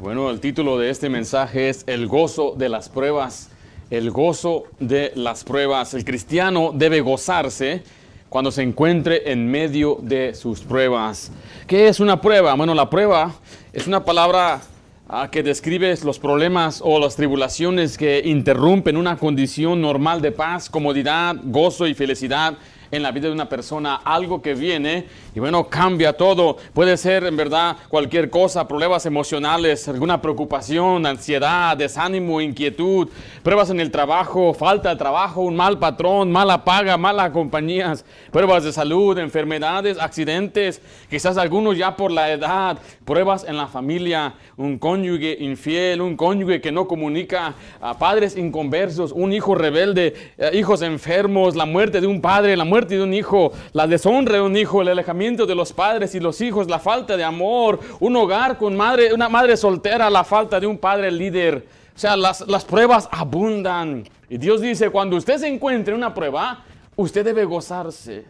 Bueno, el título de este mensaje es El gozo de las pruebas. El gozo de las pruebas. El cristiano debe gozarse cuando se encuentre en medio de sus pruebas. ¿Qué es una prueba? Bueno, la prueba es una palabra que describe los problemas o las tribulaciones que interrumpen una condición normal de paz, comodidad, gozo y felicidad en la vida de una persona. Algo que viene y bueno, cambia todo. Puede ser en verdad cualquier cosa, problemas emocionales, alguna preocupación, ansiedad, desánimo, inquietud, pruebas en el trabajo, falta de trabajo, un mal patrón, mala paga, malas compañías, pruebas de salud, enfermedades, accidentes, quizás algunos ya por la edad, pruebas en la familia, un cónyuge infiel, un cónyuge que no comunica, padres inconversos, un hijo rebelde, hijos enfermos, la muerte de un padre, la muerte de un hijo, la deshonra de un hijo, el alejamiento de los padres y los hijos, la falta de amor, un hogar con una madre soltera, la falta de un padre líder. O sea, las pruebas abundan. Y Dios dice, cuando usted se encuentre en una prueba, usted debe gozarse.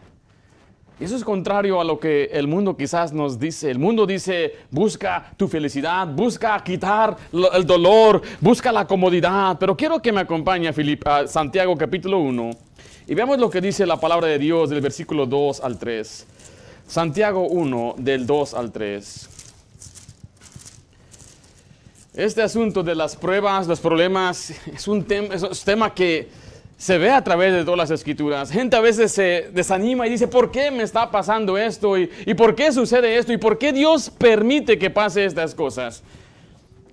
Y eso es contrario a lo que el mundo quizás nos dice. El mundo dice, busca tu felicidad, busca quitar el dolor, busca la comodidad. Pero quiero que me acompañe a Santiago capítulo 1 y veamos lo que dice la palabra de Dios del versículo 2 al 3. Santiago 1, del 2 al 3. Este asunto de las pruebas, los problemas, es un tema que se ve a través de todas las escrituras. Gente a veces se desanima y dice, ¿por qué me está pasando esto? ¿Y por qué sucede esto? ¿Y por qué Dios permite que pase estas cosas?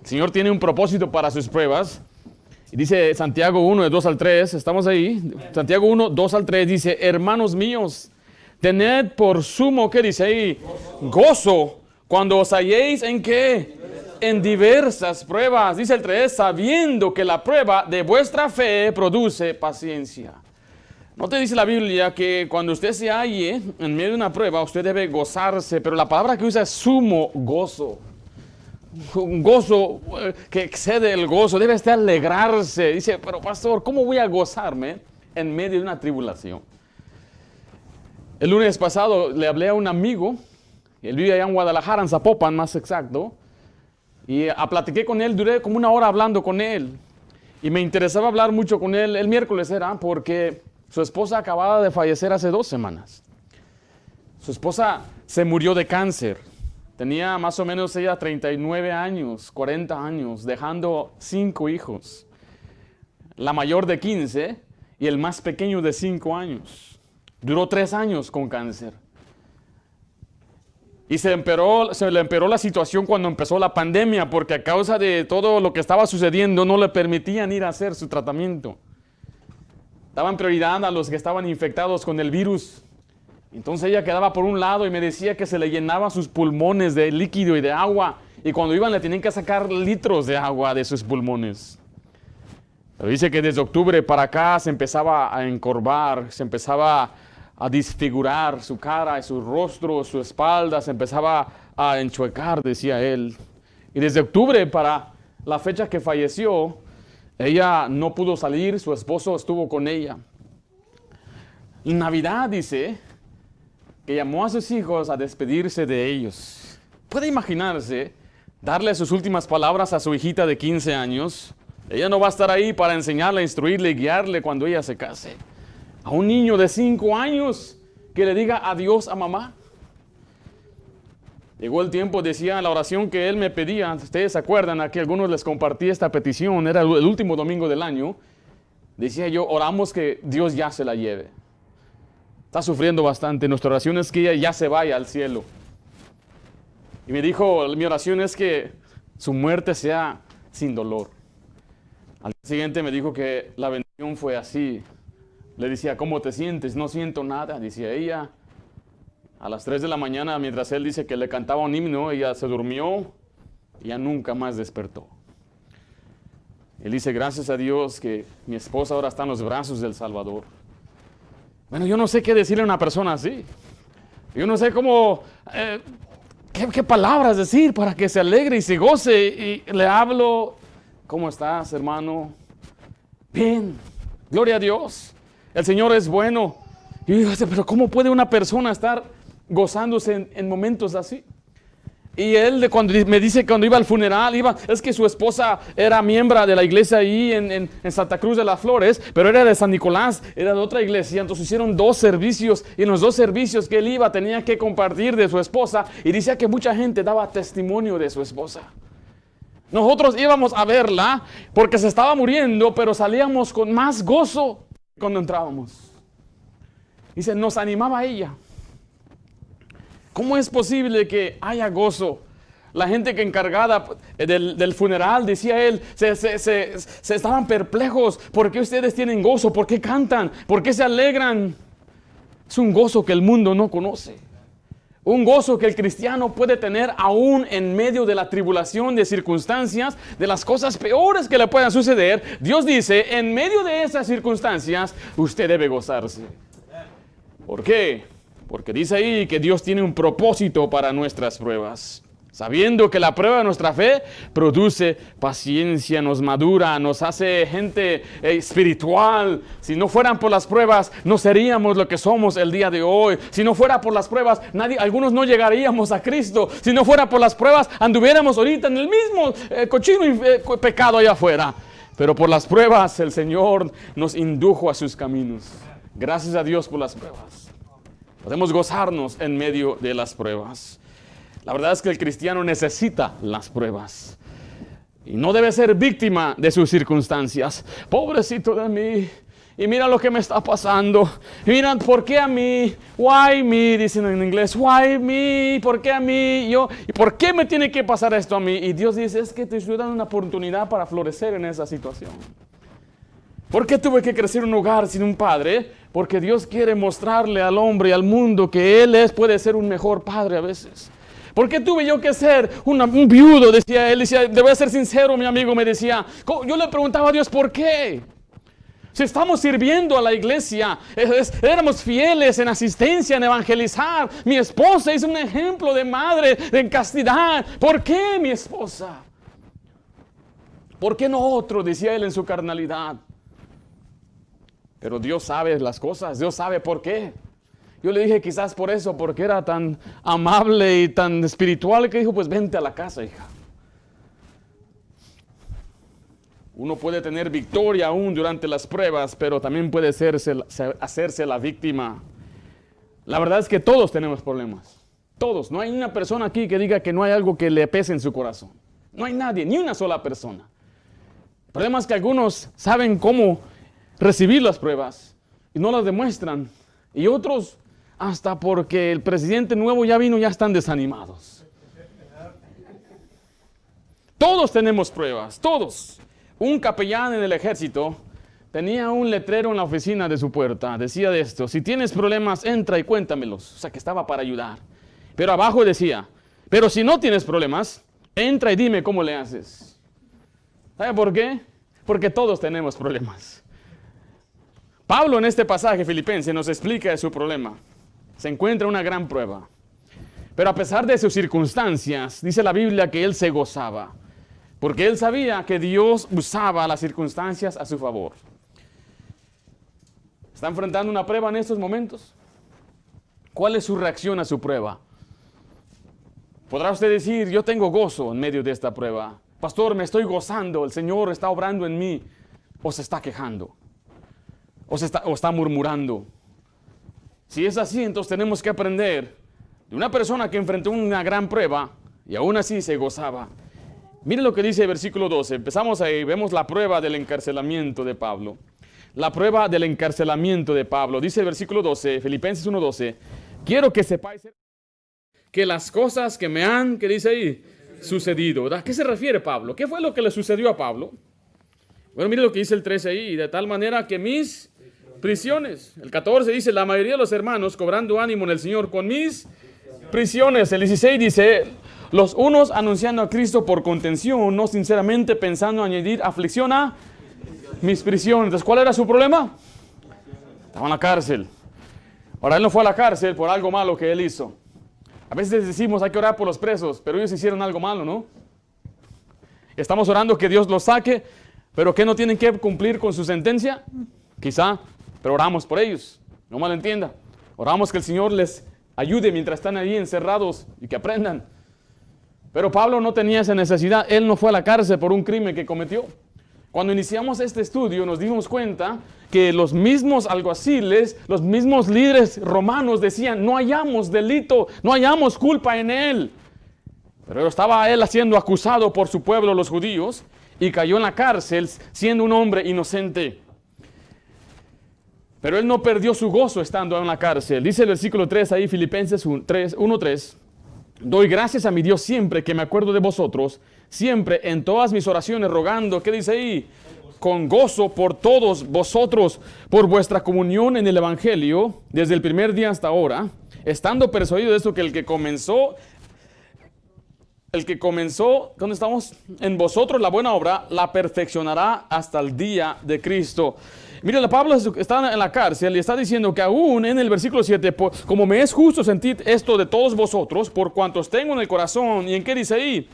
El Señor tiene un propósito para sus pruebas. Y dice Santiago 1, de 2 al 3, estamos ahí. Santiago 1, 2 al 3 dice, hermanos míos, tened por sumo, ¿qué dice ahí? Gozo cuando os halléis en ¿qué? En diversas pruebas. Dice el 3, sabiendo que la prueba de vuestra fe produce paciencia. ¿No te dice la Biblia que cuando usted se halle en medio de una prueba, usted debe gozarse? Pero la palabra que usa es sumo gozo. Un gozo que excede el gozo. Debe usted alegrarse. Dice, pero pastor, ¿cómo voy a gozarme en medio de una tribulación? El lunes pasado le hablé a un amigo, él vive allá en Guadalajara, en Zapopan más exacto, y platiqué con él, duré como una hora hablando con él, y me interesaba hablar mucho con él, el miércoles era, porque su esposa acababa de fallecer hace 2 semanas. Su esposa se murió de cáncer, tenía más o menos ella 39 años, 40 años, dejando 5 hijos, la mayor de 15 y el más pequeño de 5 años. Duró 3 años con cáncer. Y se le empeoró la situación cuando empezó la pandemia, porque a causa de todo lo que estaba sucediendo no le permitían ir a hacer su tratamiento. Daban prioridad a los que estaban infectados con el virus. Entonces ella quedaba por un lado y me decía que se le llenaban sus pulmones de líquido y de agua. Y cuando iban le tenían que sacar litros de agua de sus pulmones. Pero dice que desde octubre para acá se empezaba a encorvar, se empezaba a desfigurar su cara y su rostro, su espalda, se empezaba a enchuecar, decía él. Y desde octubre para la fecha que falleció, ella no pudo salir, su esposo estuvo con ella. En Navidad dice que llamó a sus hijos a despedirse de ellos. ¿Puede imaginarse darle sus últimas palabras a su hijita de 15 años? Ella no va a estar ahí para enseñarle, instruirle y guiarle cuando ella se case. A un niño de 5 años que le diga adiós a mamá. Llegó el tiempo, decía la oración que él me pedía. Ustedes se acuerdan, aquí algunos les compartí esta petición, era el último domingo del año. Decía yo, oramos que Dios ya se la lleve. Está sufriendo bastante. Nuestra oración es que ella ya se vaya al cielo. Y me dijo, mi oración es que su muerte sea sin dolor. Al día siguiente me dijo que la bendición fue así. Le decía, ¿cómo te sientes? No siento nada, decía ella. A las 3 de la mañana, mientras él dice que le cantaba un himno, ella se durmió y ya nunca más despertó. Él dice, gracias a Dios que mi esposa ahora está en los brazos del Salvador. Bueno, yo no sé qué decirle a una persona así. Yo no sé cómo, qué palabras decir para que se alegre y se goce. Y le hablo, ¿cómo estás, hermano? Bien, gloria a Dios. El Señor es bueno. Y yo digo, pero ¿cómo puede una persona estar gozándose en momentos así? Y él cuando me dice cuando iba al funeral, es que su esposa era miembro de la iglesia ahí en Santa Cruz de las Flores, pero era de San Nicolás, era de otra iglesia. Entonces hicieron 2 servicios y en los 2 servicios que él iba tenía que compartir de su esposa y decía que mucha gente daba testimonio de su esposa. Nosotros íbamos a verla porque se estaba muriendo, pero salíamos con más gozo cuando entrábamos. Dice, nos animaba a ella. ¿Cómo es posible que haya gozo? La gente que encargada del funeral, decía él, se estaban perplejos. ¿Por qué ustedes tienen gozo? ¿Por qué cantan? ¿Por qué se alegran? Es un gozo que el mundo no conoce. Un gozo que el cristiano puede tener aún en medio de la tribulación, de circunstancias, de las cosas peores que le puedan suceder. Dios dice, en medio de esas circunstancias, usted debe gozarse. ¿Por qué? Porque dice ahí que Dios tiene un propósito para nuestras pruebas. Sabiendo que la prueba de nuestra fe produce paciencia, nos madura, nos hace gente espiritual. Si no fueran por las pruebas, no seríamos lo que somos el día de hoy. Si no fuera por las pruebas, algunos no llegaríamos a Cristo. Si no fuera por las pruebas, anduviéramos ahorita en el mismo cochino y pecado allá afuera. Pero por las pruebas, el Señor nos indujo a sus caminos. Gracias a Dios por las pruebas. Podemos gozarnos en medio de las pruebas. La verdad es que el cristiano necesita las pruebas. Y no debe ser víctima de sus circunstancias. Pobrecito de mí. Y mira lo que me está pasando. Y mira, ¿por qué a mí? Why me? Dicen en inglés. Why me? ¿Por qué a mí? Yo. ¿Y por qué me tiene que pasar esto a mí? Y Dios dice, es que te estoy dando una oportunidad para florecer en esa situación. ¿Por qué tuve que crecer en un hogar sin un padre? Porque Dios quiere mostrarle al hombre y al mundo que Él puede ser un mejor padre a veces. ¿Por qué tuve yo que ser un viudo? Decía él, debo ser sincero, mi amigo me decía. Yo le preguntaba a Dios, ¿por qué? Si estamos sirviendo a la iglesia, éramos fieles en asistencia, en evangelizar. Mi esposa es un ejemplo de madre, de castidad. ¿Por qué mi esposa? ¿Por qué no otro? Decía él en su carnalidad. Pero Dios sabe las cosas, Dios sabe por qué. Yo le dije quizás por eso, porque era tan amable y tan espiritual que dijo, pues vente a la casa, hija. Uno puede tener victoria aún durante las pruebas, pero también puede hacerse la víctima. La verdad es que todos tenemos problemas. Todos. No hay una persona aquí que diga que no hay algo que le pese en su corazón. No hay nadie, ni una sola persona. El problema es que algunos saben cómo recibir las pruebas y no las demuestran. Y otros, hasta porque el presidente nuevo ya vino, ya están desanimados. Todos tenemos pruebas, todos. Un capellán en el ejército tenía un letrero en la oficina de su puerta. Decía de esto, si tienes problemas, entra y cuéntamelos. O sea, que estaba para ayudar. Pero abajo decía, pero si no tienes problemas, entra y dime cómo le haces. ¿Sabe por qué? Porque todos tenemos problemas. Pablo en este pasaje Filipenses nos explica de su problema. Se encuentra una gran prueba. Pero a pesar de sus circunstancias, dice la Biblia que él se gozaba. Porque él sabía que Dios usaba las circunstancias a su favor. ¿Está enfrentando una prueba en estos momentos? ¿Cuál es su reacción a su prueba? Podrá usted decir, yo tengo gozo en medio de esta prueba. Pastor, me estoy gozando, el Señor está obrando en mí. O se está quejando. O está murmurando. Si es así, entonces tenemos que aprender de una persona que enfrentó una gran prueba y aún así se gozaba. Mire lo que dice el versículo 12. Empezamos ahí, vemos la prueba del encarcelamiento de Pablo. La prueba del encarcelamiento de Pablo. Dice el versículo 12, Filipenses 1:12. Quiero que sepáis que las cosas que me han, ¿qué dice ahí? Sucedido. ¿A qué se refiere Pablo? ¿Qué fue lo que le sucedió a Pablo? Bueno, mire lo que dice el 13 ahí. De tal manera que mis prisiones. El 14 dice, la mayoría de los hermanos cobrando ánimo en el Señor con mis prisiones. El 16 dice, los unos anunciando a Cristo por contención, no sinceramente pensando añadir aflicción a mis prisiones. Entonces, ¿cuál era su problema? Estaba en la cárcel. Ahora, él no fue a la cárcel por algo malo que él hizo. A veces decimos, hay que orar por los presos, pero ellos hicieron algo malo, ¿no? Estamos orando que Dios los saque, pero ¿qué no tienen que cumplir con su sentencia? Quizá. Pero oramos por ellos, no malentienda. Oramos que el Señor les ayude mientras están ahí encerrados y que aprendan. Pero Pablo no tenía esa necesidad. Él no fue a la cárcel por un crimen que cometió. Cuando iniciamos este estudio nos dimos cuenta que los mismos alguaciles, los mismos líderes romanos decían, no hallamos delito, no hallamos culpa en él. Pero estaba él siendo acusado por su pueblo, los judíos, y cayó en la cárcel siendo un hombre inocente. Pero él no perdió su gozo estando en la cárcel. Dice el versículo 3 ahí, Filipenses 1:3. Doy gracias a mi Dios siempre que me acuerdo de vosotros, siempre en todas mis oraciones rogando, ¿qué dice ahí? Con gozo por todos vosotros, por vuestra comunión en el Evangelio, desde el primer día hasta ahora, estando persuadido de esto, que el que comenzó, ¿dónde estamos? En vosotros la buena obra, la perfeccionará hasta el día de Cristo. Mira, Pablo está en la cárcel y está diciendo que aún en el versículo 7, como me es justo sentir esto de todos vosotros, por cuantos tengo en el corazón, ¿y en qué dice ahí?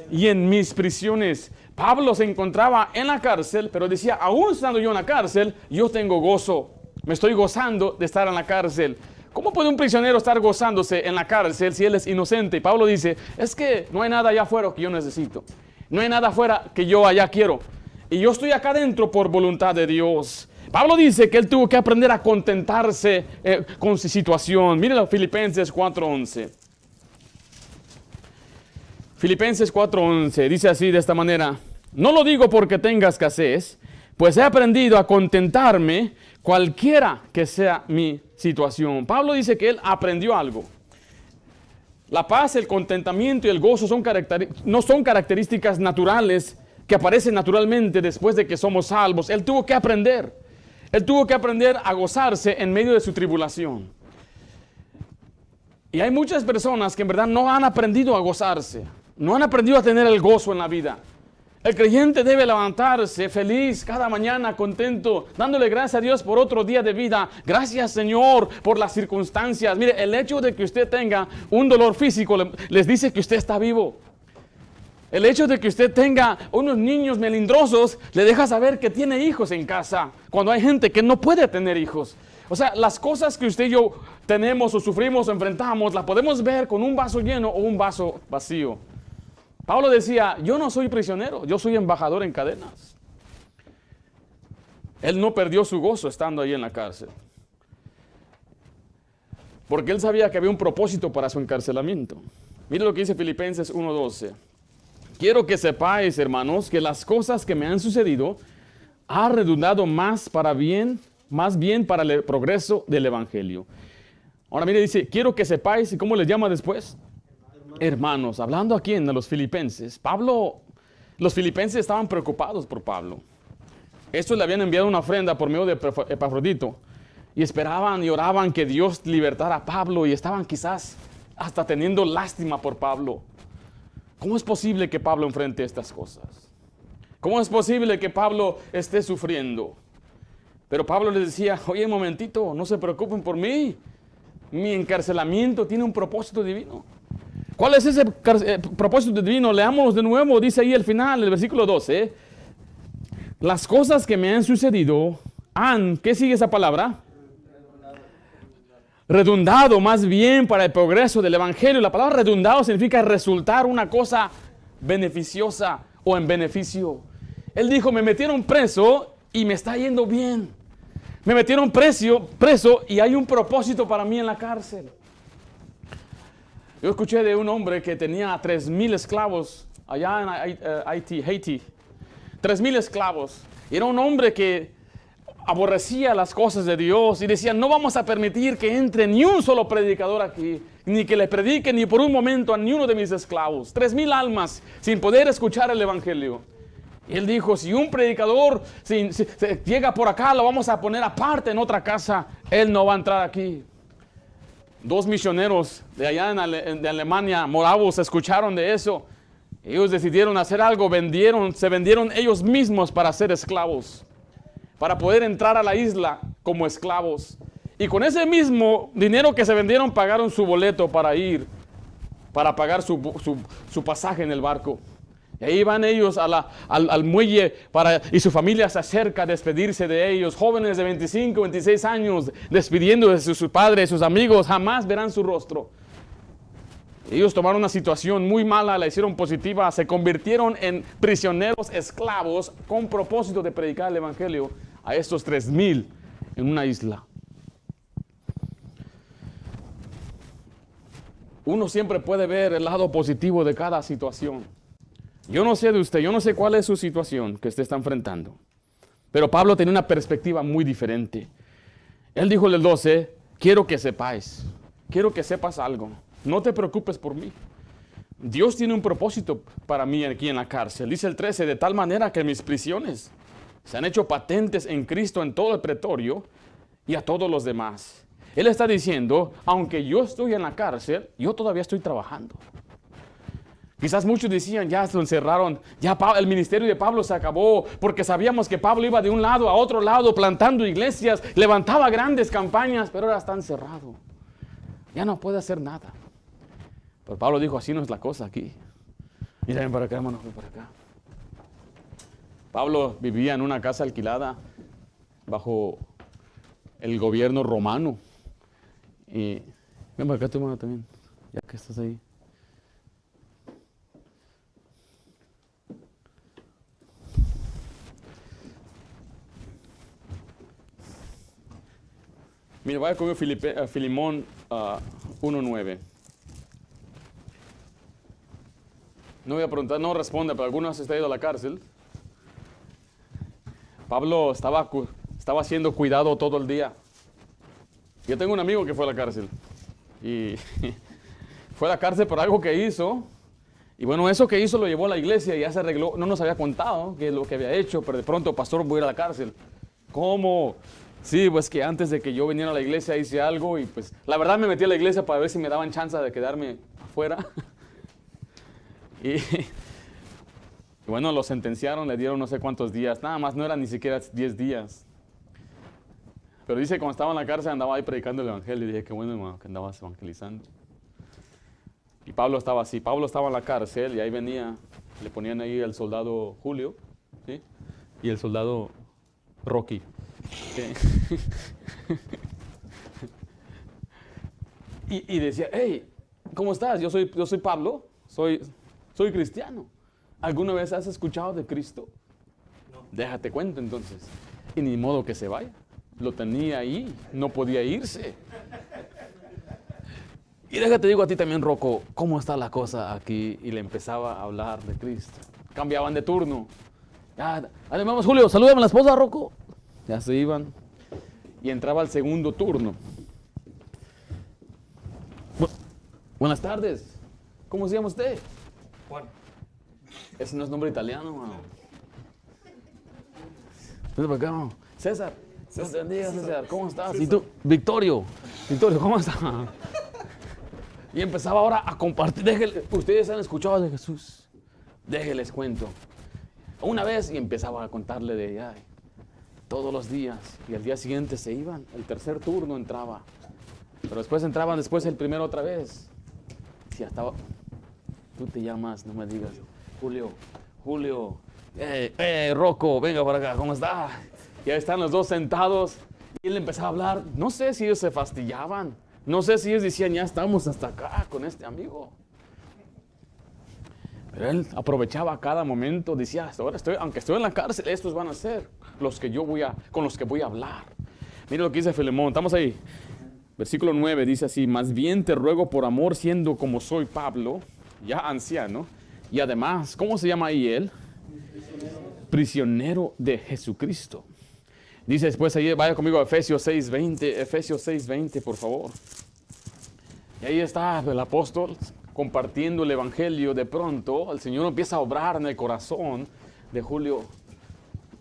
Y en mis prisiones. Pablo se encontraba en la cárcel, pero decía, aún estando yo en la cárcel, yo tengo gozo. Me estoy gozando de estar en la cárcel. ¿Cómo puede un prisionero estar gozándose en la cárcel si él es inocente? Y Pablo dice, es que no hay nada allá afuera que yo necesito. No hay nada afuera que yo allá quiero. Y yo estoy acá adentro por voluntad de Dios. Pablo dice que él tuvo que aprender a contentarse con su situación. Mírenlo, Filipenses 4:11. Filipenses 4:11 dice así, de esta manera: no lo digo porque tenga escasez, pues he aprendido a contentarme cualquiera que sea mi situación. Pablo dice que él aprendió algo. La paz, el contentamiento y el gozo no son características naturales que aparecen naturalmente después de que somos salvos. Él tuvo que aprender. Él tuvo que aprender a gozarse en medio de su tribulación. Y hay muchas personas que en verdad no han aprendido a gozarse. No han aprendido a tener el gozo en la vida. El creyente debe levantarse feliz cada mañana, contento, dándole gracias a Dios por otro día de vida. Gracias, Señor, por las circunstancias. Mire, el hecho de que usted tenga un dolor físico les dice que usted está vivo. El hecho de que usted tenga unos niños melindrosos le deja saber que tiene hijos en casa, cuando hay gente que no puede tener hijos. O sea, las cosas que usted y yo tenemos o sufrimos o enfrentamos, las podemos ver con un vaso lleno o un vaso vacío. Pablo decía, yo no soy prisionero, yo soy embajador en cadenas. Él no perdió su gozo estando ahí en la cárcel, porque él sabía que había un propósito para su encarcelamiento. Mire lo que dice Filipenses 1:12. Quiero que sepáis, hermanos, que las cosas que me han sucedido han redundado más bien para el progreso del Evangelio. Ahora mire, dice, quiero que sepáis, ¿y cómo les llama después? Hermanos, hablando aquí en los filipenses, los filipenses estaban preocupados por Pablo. Estos le habían enviado una ofrenda por medio de Epafrodito y esperaban y oraban que Dios libertara a Pablo y estaban quizás hasta teniendo lástima por Pablo. ¿Cómo es posible que Pablo enfrente estas cosas? ¿Cómo es posible que Pablo esté sufriendo? Pero Pablo les decía, oye, un momentito, no se preocupen por mí. Mi encarcelamiento tiene un propósito divino. ¿Cuál es ese propósito divino? Leámoslo de nuevo, dice ahí al final, el versículo 12. Las cosas que me han sucedido ¿qué sigue esa palabra? Redundado más bien para el progreso del Evangelio. La palabra redundado significa resultar una cosa beneficiosa o en beneficio. Él dijo, me metieron preso y me está yendo bien. Me metieron preso y hay un propósito para mí en la cárcel. Yo escuché de un hombre que tenía 3,000 esclavos allá en Haití. 3,000 esclavos. Y era un hombre que aborrecía las cosas de Dios y decía, no vamos a permitir que entre ni un solo predicador aquí, ni que le predique ni por un momento a ni uno de mis esclavos. 3,000 almas sin poder escuchar el Evangelio. Y él dijo, si un predicador si llega por acá, lo vamos a poner aparte en otra casa, él no va a entrar aquí. 2 misioneros de allá de Alemania, moravos, escucharon de eso. Ellos decidieron hacer algo, se vendieron ellos mismos para ser esclavos, para poder entrar a la isla como esclavos. Y con ese mismo dinero que se vendieron, pagaron su boleto para ir, para pagar su pasaje en el barco. Y ahí van ellos al muelle y su familia se acerca a despedirse de ellos. Jóvenes de 25, 26 años despidiendo de sus padres, sus amigos, jamás verán su rostro. Ellos tomaron una situación muy mala, la hicieron positiva, se convirtieron en prisioneros esclavos con propósito de predicar el evangelio a estos 3,000 en una isla. Uno siempre puede ver el lado positivo de cada situación. Yo no sé de usted, yo no sé cuál es su situación que usted está enfrentando. Pero Pablo tenía una perspectiva muy diferente. Él dijo en el 12, quiero que sepáis, quiero que sepas algo. No te preocupes por mí. Dios tiene un propósito para mí aquí en la cárcel. Dice el 13, de tal manera que mis prisiones se han hecho patentes en Cristo en todo el pretorio y a todos los demás. Él está diciendo, aunque yo estoy en la cárcel, yo todavía estoy trabajando. Quizás muchos decían, ya lo encerraron, ya el ministerio de Pablo se acabó, porque sabíamos que Pablo iba de un lado a otro lado, plantando iglesias, levantaba grandes campañas, pero ahora está encerrado. Ya no puede hacer nada. Pero Pablo dijo, así no es la cosa aquí. Mira, ven para acá, hermano, ven para acá. Pablo vivía en una casa alquilada bajo el gobierno romano. Y ven para acá tu hermano también, ya que estás ahí. Mira, vaya conmigo a Filemón 1:9. No voy a preguntar, no responde, pero algunos han ido a la cárcel. Pablo estaba siendo cuidado todo el día. Yo tengo un amigo que fue a la cárcel. Y fue a la cárcel por algo que hizo. Y bueno, eso que hizo lo llevó a la iglesia y ya se arregló. No nos había contado qué es lo que había hecho, pero de pronto, pastor, voy a ir a la cárcel. ¿Cómo? Sí, pues que antes de que yo viniera a la iglesia hice algo y pues la verdad me metí a la iglesia para ver si me daban chance de quedarme afuera. Y bueno, lo sentenciaron, le dieron no sé cuántos días, nada más, no eran ni siquiera 10 días. Pero dice que cuando estaba en la cárcel andaba ahí predicando el evangelio y dije, qué bueno, hermano, que andabas evangelizando. Y Pablo estaba así, Pablo estaba en la cárcel y ahí venía, le ponían ahí al soldado Julio, ¿sí? Y el soldado Rocky. Y decía, hey, ¿cómo estás? Yo soy Pablo, soy cristiano. ¿Alguna vez has escuchado de Cristo? No. Déjate cuento entonces. Y ni modo que se vaya. Lo tenía ahí, no podía irse. Y déjate digo a ti también, Rocco, ¿cómo está la cosa aquí? Y le empezaba a hablar de Cristo. Cambiaban de turno. Ya, vamos, Julio, salúdame a la esposa, Rocco. Ya se iban. Y entraba el segundo turno. Buenas tardes. ¿Cómo se llama usted? Juan. Ese no es nombre italiano, mano. Ven para acá, mano. César. Dios te bendiga, César. ¿Cómo estás? César. ¿Y tú? Victorio, ¿cómo estás? Y empezaba ahora a compartir. Ustedes han escuchado de Jesús. Déjenles cuento. Una vez y empezaba a contarle de ella. Todos los días. Y al día siguiente se iban. El tercer turno entraba. Pero después entraban el primero otra vez. Y ya estaba. Tú te llamas, no me digas. Julio. Rocco, venga para acá, ¿cómo está? Y ahí están los dos sentados. Y él empezaba a hablar. No sé si ellos se fastidiaban. No sé si ellos decían, ya estamos hasta acá con este amigo. Pero él aprovechaba cada momento. Decía, ahora aunque estoy en la cárcel, estos van a ser con los que voy a hablar. Mira lo que dice Filemón. Estamos ahí. Versículo 9 dice así, más bien te ruego por amor, siendo como soy Pablo, ya anciano, y además, ¿cómo se llama ahí él? Prisionero de Jesucristo. Dice después ahí, vaya conmigo a Efesios 6:20, por favor. Y ahí está el apóstol compartiendo el evangelio. De pronto, el Señor empieza a obrar en el corazón de Julio.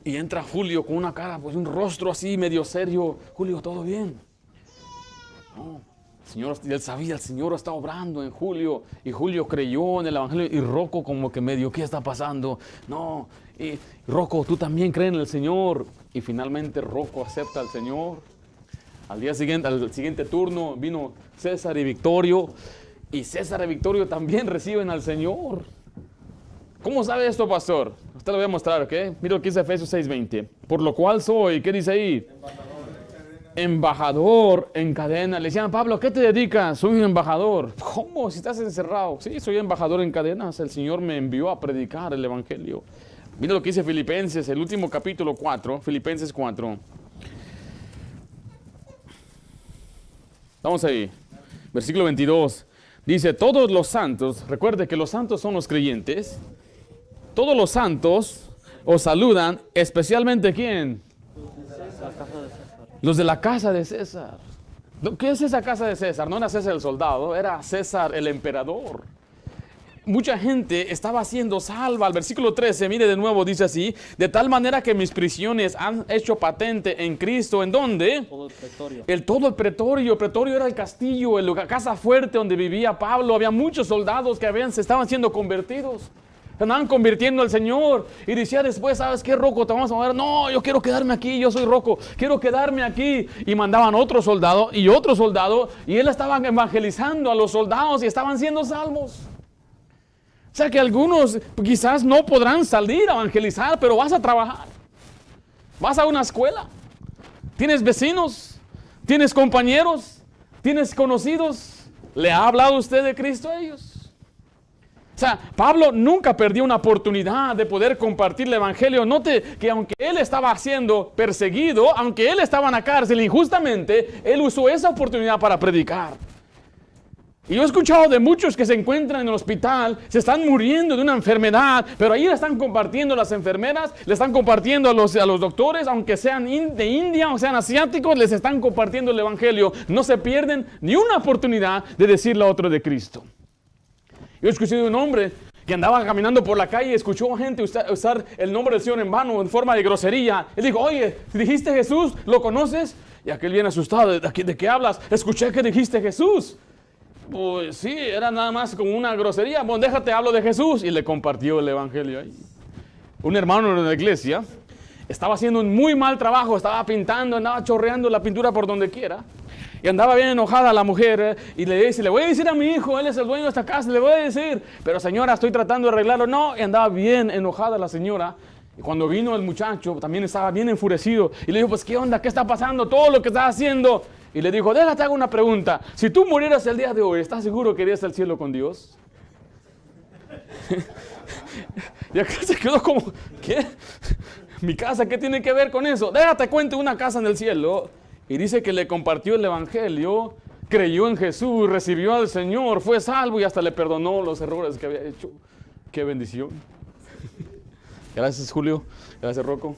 Y entra Julio con una cara, pues un rostro así medio serio. Julio, ¿todo bien? No, él sabía, el Señor está obrando en Julio. Y Julio creyó en el evangelio. Y Rocco como que medio, ¿qué está pasando? No, y Rocco, tú también crees en el Señor. Y finalmente Rocco acepta al Señor. Al siguiente turno vino César y Victorio. Y César y Victorio también reciben al Señor. ¿Cómo sabe esto, pastor? Usted lo voy a mostrar, ¿ok? Mira lo que dice Efesios 6:20. Por lo cual soy, ¿qué dice ahí? embajador en cadena. Le decían, Pablo, ¿a qué te dedicas? Soy un embajador. ¿Cómo? Si estás encerrado. Sí, soy embajador en cadenas. El Señor me envió a predicar el Evangelio. Mira lo que dice Filipenses, el último capítulo 4, Filipenses 4. Vamos ahí. Versículo 22. Dice, todos los santos, recuerde que los santos son los creyentes. Todos los santos os saludan, especialmente ¿quién? Los de la casa de César. ¿Qué es esa casa de César? No era César el soldado, era César el emperador. Mucha gente estaba siendo salva. Al versículo 13, mire de nuevo, dice así: de tal manera que mis prisiones han hecho patente en Cristo. ¿En dónde? Todo el pretorio. Todo el pretorio. El pretorio era el castillo, la casa fuerte donde vivía Pablo. Había muchos soldados que se estaban siendo convertidos. Se andaban convirtiendo al Señor. Y decía después, ¿sabes qué, Rocco? Te vamos a mover. No, yo quiero quedarme aquí, yo soy Rocco. Quiero quedarme aquí. Y mandaban otro soldado y otro soldado. Y él estaba evangelizando a los soldados y estaban siendo salvos. O sea que algunos quizás no podrán salir a evangelizar, pero vas a trabajar. Vas a una escuela. Tienes vecinos. Tienes compañeros. Tienes conocidos. ¿Le ha hablado usted de Cristo a ellos? O sea, Pablo nunca perdió una oportunidad de poder compartir el Evangelio. Note que aunque él estaba siendo perseguido, aunque él estaba en la cárcel injustamente, él usó esa oportunidad para predicar. Y yo he escuchado de muchos que se encuentran en el hospital, se están muriendo de una enfermedad, pero ahí le están compartiendo las enfermeras, le están compartiendo a los doctores, aunque sean de India o sean asiáticos, les están compartiendo el Evangelio. No se pierden ni una oportunidad de decirle a otro de Cristo. Yo escuché de un hombre que andaba caminando por la calle y escuchó a gente usar el nombre del Señor en vano, en forma de grosería. Él dijo, oye, ¿dijiste Jesús? ¿Lo conoces? Y aquel bien asustado, ¿de qué hablas? Escuché que dijiste Jesús. Pues sí, era nada más como una grosería. Bueno, déjate, hablo de Jesús. Y le compartió el Evangelio ahí. Un hermano de la iglesia estaba haciendo un muy mal trabajo, estaba pintando, andaba chorreando la pintura por donde quiera. Y andaba bien enojada la mujer y le dice, le voy a decir a mi hijo, él es el dueño de esta casa, le voy a decir, pero señora, estoy tratando de arreglarlo. No, y andaba bien enojada la señora. Y cuando vino el muchacho, también estaba bien enfurecido. Y le dijo, pues, ¿qué onda? ¿Qué está pasando? Todo lo que estás haciendo. Y le dijo, déjate, hago una pregunta. Si tú murieras el día de hoy, ¿estás seguro que irías al cielo con Dios? Y acá se quedó como, ¿qué? ¿Mi casa qué tiene que ver con eso? Déjate, cuente una casa en el cielo. Y dice que le compartió el Evangelio, creyó en Jesús, recibió al Señor, fue salvo y hasta le perdonó los errores que había hecho. ¡Qué bendición! Gracias, Julio. Gracias, Rocco.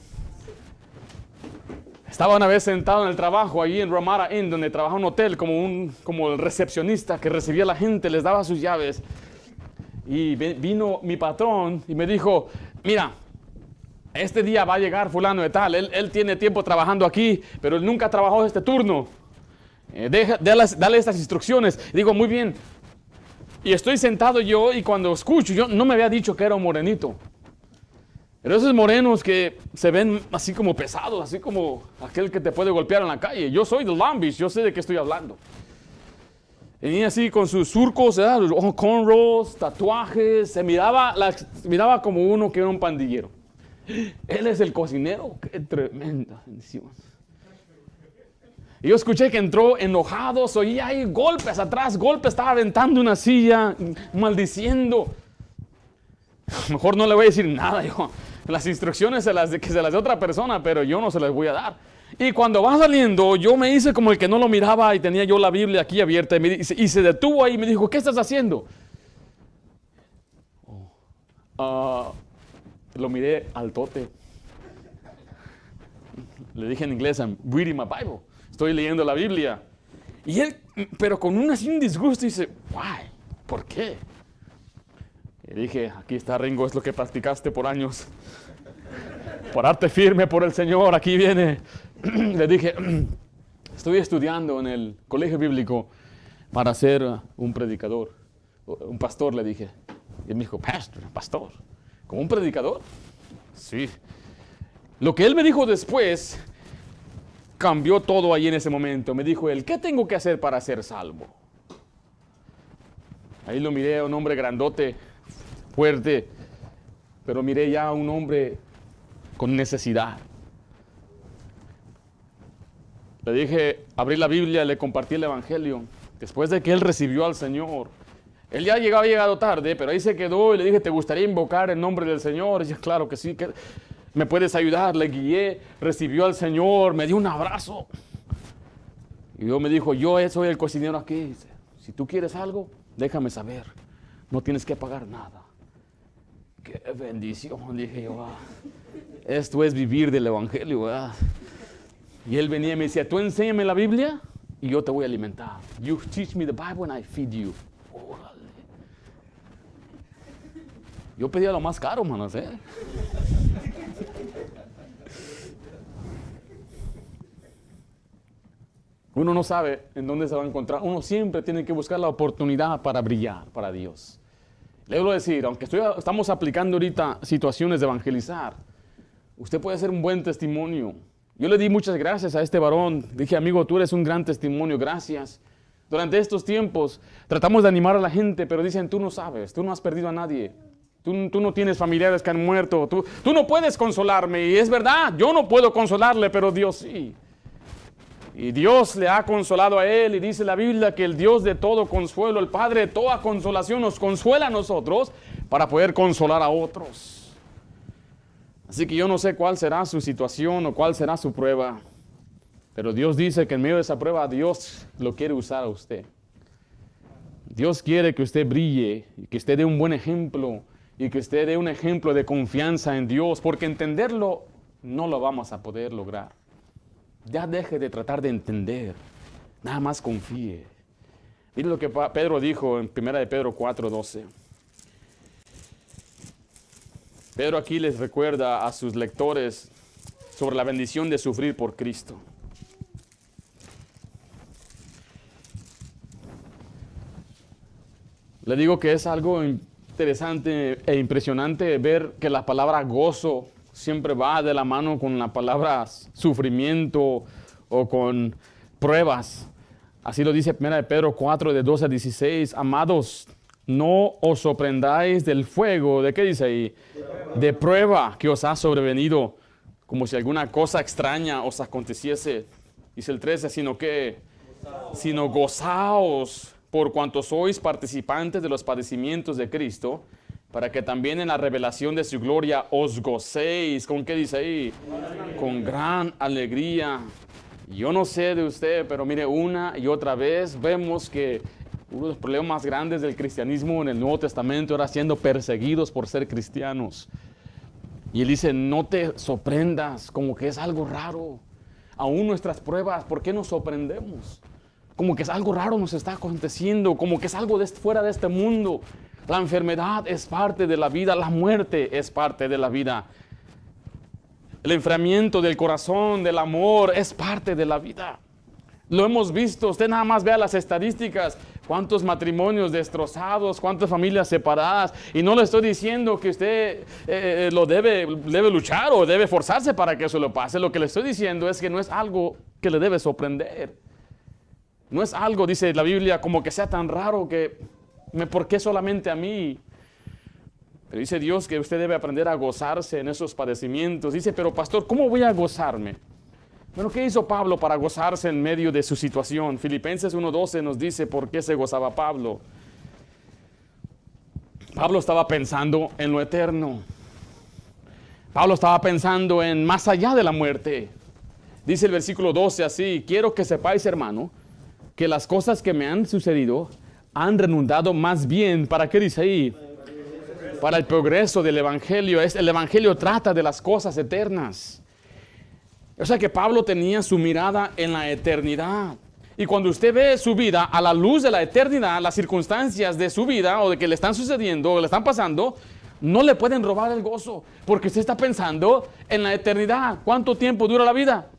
Estaba una vez sentado en el trabajo allí en Ramada Inn, donde trabajaba en un hotel como el recepcionista que recibía a la gente, les daba sus llaves. Y vino mi patrón y me dijo, mira, este día va a llegar fulano de tal, él tiene tiempo trabajando aquí, pero él nunca trabajó este turno. Dale estas instrucciones. Y digo, muy bien. Y estoy sentado yo y cuando escucho, yo no me había dicho que era un morenito. Pero esos morenos que se ven así como pesados, así como aquel que te puede golpear en la calle. Yo soy de Long Beach, yo sé de qué estoy hablando. Venía así con sus surcos, cornrows, tatuajes, se miraba como uno que era un pandillero. Él es el cocinero, qué tremenda bendición. Y yo escuché que entró enojado, oía ahí golpes atrás, estaba aventando una silla, maldiciendo. Mejor no le voy a decir nada, yo. Las instrucciones se las de otra persona, pero yo no se las voy a dar. Y cuando va saliendo, yo me hice como el que no lo miraba y tenía yo la Biblia aquí abierta y se detuvo ahí y me dijo, ¿qué estás haciendo? Lo miré al tote. Le dije en inglés, I'm reading my Bible. Estoy leyendo la Biblia. Y él, pero con un disgusto, dice, why? ¿Por qué? Y dije, aquí está Ringo, es lo que practicaste por años. Pararte firme por el Señor, aquí viene. Le dije, estoy estudiando en el colegio bíblico para ser un predicador. Un pastor, le dije. Y él me dijo, pastor, ¿como un predicador? Sí. Lo que él me dijo después cambió todo ahí en ese momento. Me dijo él, ¿qué tengo que hacer para ser salvo? Ahí lo miré a un hombre grandote, fuerte, pero miré ya a un hombre con necesidad. Le dije, abrí la Biblia, le compartí el Evangelio. Después de que él recibió al Señor, él ya había llegado tarde, pero ahí se quedó y le dije, ¿te gustaría invocar el nombre del Señor? Y yo, claro que sí, que me puedes ayudar. Le guié, recibió al Señor, me dio un abrazo. Y Dios me dijo, yo soy el cocinero aquí. Dice, si tú quieres algo, déjame saber. No tienes que pagar nada. Qué bendición, dije yo. Esto es vivir del Evangelio, ¿verdad? Y él venía y me decía, tú enséñame la Biblia y yo te voy a alimentar. You teach me the Bible and I feed you. Órale. Yo pedía lo más caro, manos, ¿eh? Uno no sabe en dónde se va a encontrar. Uno siempre tiene que buscar la oportunidad para brillar para Dios. Le voy a decir, aunque estamos aplicando ahorita situaciones de evangelizar, usted puede ser un buen testimonio. Yo le di muchas gracias a este varón. Dije, amigo, tú eres un gran testimonio, gracias. Durante estos tiempos tratamos de animar a la gente, pero dicen, tú no sabes, tú no has perdido a nadie. Tú no tienes familiares que han muerto. Tú no puedes consolarme. Y es verdad, yo no puedo consolarle, pero Dios sí. Y Dios le ha consolado a él, y dice la Biblia que el Dios de todo consuelo, el Padre de toda consolación, nos consuela a nosotros para poder consolar a otros. Así que yo no sé cuál será su situación o cuál será su prueba, pero Dios dice que en medio de esa prueba Dios lo quiere usar a usted. Dios quiere que usted brille y que usted dé un buen ejemplo y que usted dé un ejemplo de confianza en Dios, porque entenderlo no lo vamos a poder lograr. Ya deje de tratar de entender, nada más confíe. Mire lo que Pedro dijo en 1 de Pedro 4:12. Pedro aquí les recuerda a sus lectores sobre la bendición de sufrir por Cristo. Le digo que es algo interesante e impresionante ver que la palabra gozo siempre va de la mano con la palabra sufrimiento o con pruebas. Así lo dice 1 de Pedro 4, de 12 a 16. Amados, no os sorprendáis del fuego, ¿de qué dice ahí? De prueba que os ha sobrevenido, como si alguna cosa extraña os aconteciese. Dice el 13, sino gozaos por cuanto sois participantes de los padecimientos de Cristo, para que también en la revelación de su gloria os gocéis. ¿Con qué dice ahí? Con gran alegría. Yo no sé de usted, pero mire, una y otra vez vemos que uno de los problemas más grandes del cristianismo en el Nuevo Testamento era siendo perseguidos por ser cristianos. Y él dice, no te sorprendas, como que es algo raro. Aún nuestras pruebas, ¿por qué nos sorprendemos? Como que es algo raro nos está aconteciendo, como que es algo fuera de este mundo. La enfermedad es parte de la vida, la muerte es parte de la vida. El enfriamiento del corazón, del amor, es parte de la vida. Lo hemos visto, usted nada más vea las estadísticas, cuántos matrimonios destrozados, cuántas familias separadas. Y no le estoy diciendo que usted lo debe luchar o debe forzarse para que eso lo pase. Lo que le estoy diciendo es que no es algo que le debe sorprender. No es algo, dice la Biblia, como que sea tan raro que, ¿por qué solamente a mí? Pero dice Dios que usted debe aprender a gozarse en esos padecimientos. Dice, pero pastor, ¿cómo voy a gozarme? Bueno, ¿qué hizo Pablo para gozarse en medio de su situación? Filipenses 1:12 nos dice por qué se gozaba Pablo. Pablo estaba pensando en lo eterno. Pablo estaba pensando en más allá de la muerte. Dice el versículo 12 así, quiero que sepáis, hermano, que las cosas que me han sucedido han redundado más bien, ¿para qué dice ahí? Para el progreso del Evangelio. El Evangelio trata de las cosas eternas. O sea que Pablo tenía su mirada en la eternidad. Y cuando usted ve su vida a la luz de la eternidad, las circunstancias de su vida o de que le están sucediendo o le están pasando, no le pueden robar el gozo, porque usted está pensando en la eternidad. ¿Cuánto tiempo dura la vida?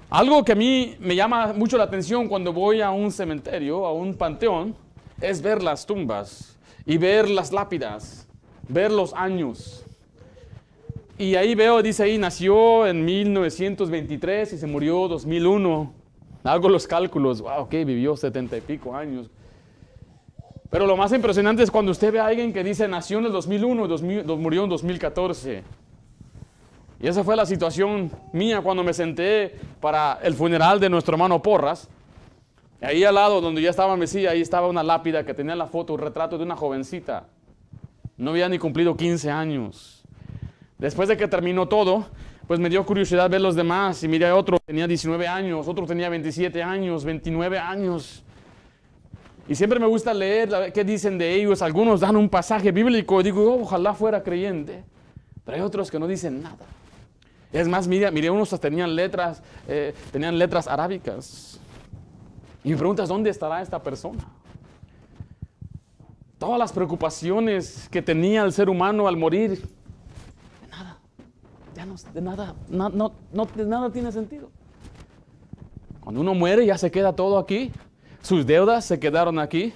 Algo que a mí me llama mucho la atención cuando voy a un cementerio, a un panteón, es ver las tumbas y ver las lápidas, ver los años. Y ahí veo, dice ahí, nació en 1923 y se murió 2001. Hago los cálculos, wow, ok, vivió 70 y pico años. Pero lo más impresionante es cuando usted ve a alguien que dice nació en el 2001 y murió en 2014. Y esa fue la situación mía cuando me senté para el funeral de nuestro hermano Porras. Ahí al lado donde ya estaba Mesía, ahí estaba una lápida que tenía la foto, un retrato de una jovencita. No había ni cumplido 15 años. Después de que terminó todo, pues me dio curiosidad ver los demás. Y miré a otro, tenía 19 años, otro tenía 27 años, 29 años. Y siempre me gusta leer qué dicen de ellos. Algunos dan un pasaje bíblico y digo, oh, ojalá fuera creyente. Pero hay otros que no dicen nada. Es más, miré unos que tenían letras arábicas. Y me preguntas, ¿dónde estará esta persona? Todas las preocupaciones que tenía el ser humano al morir, de nada, ya no, de nada tiene sentido. Cuando uno muere ya se queda todo aquí, sus deudas se quedaron aquí,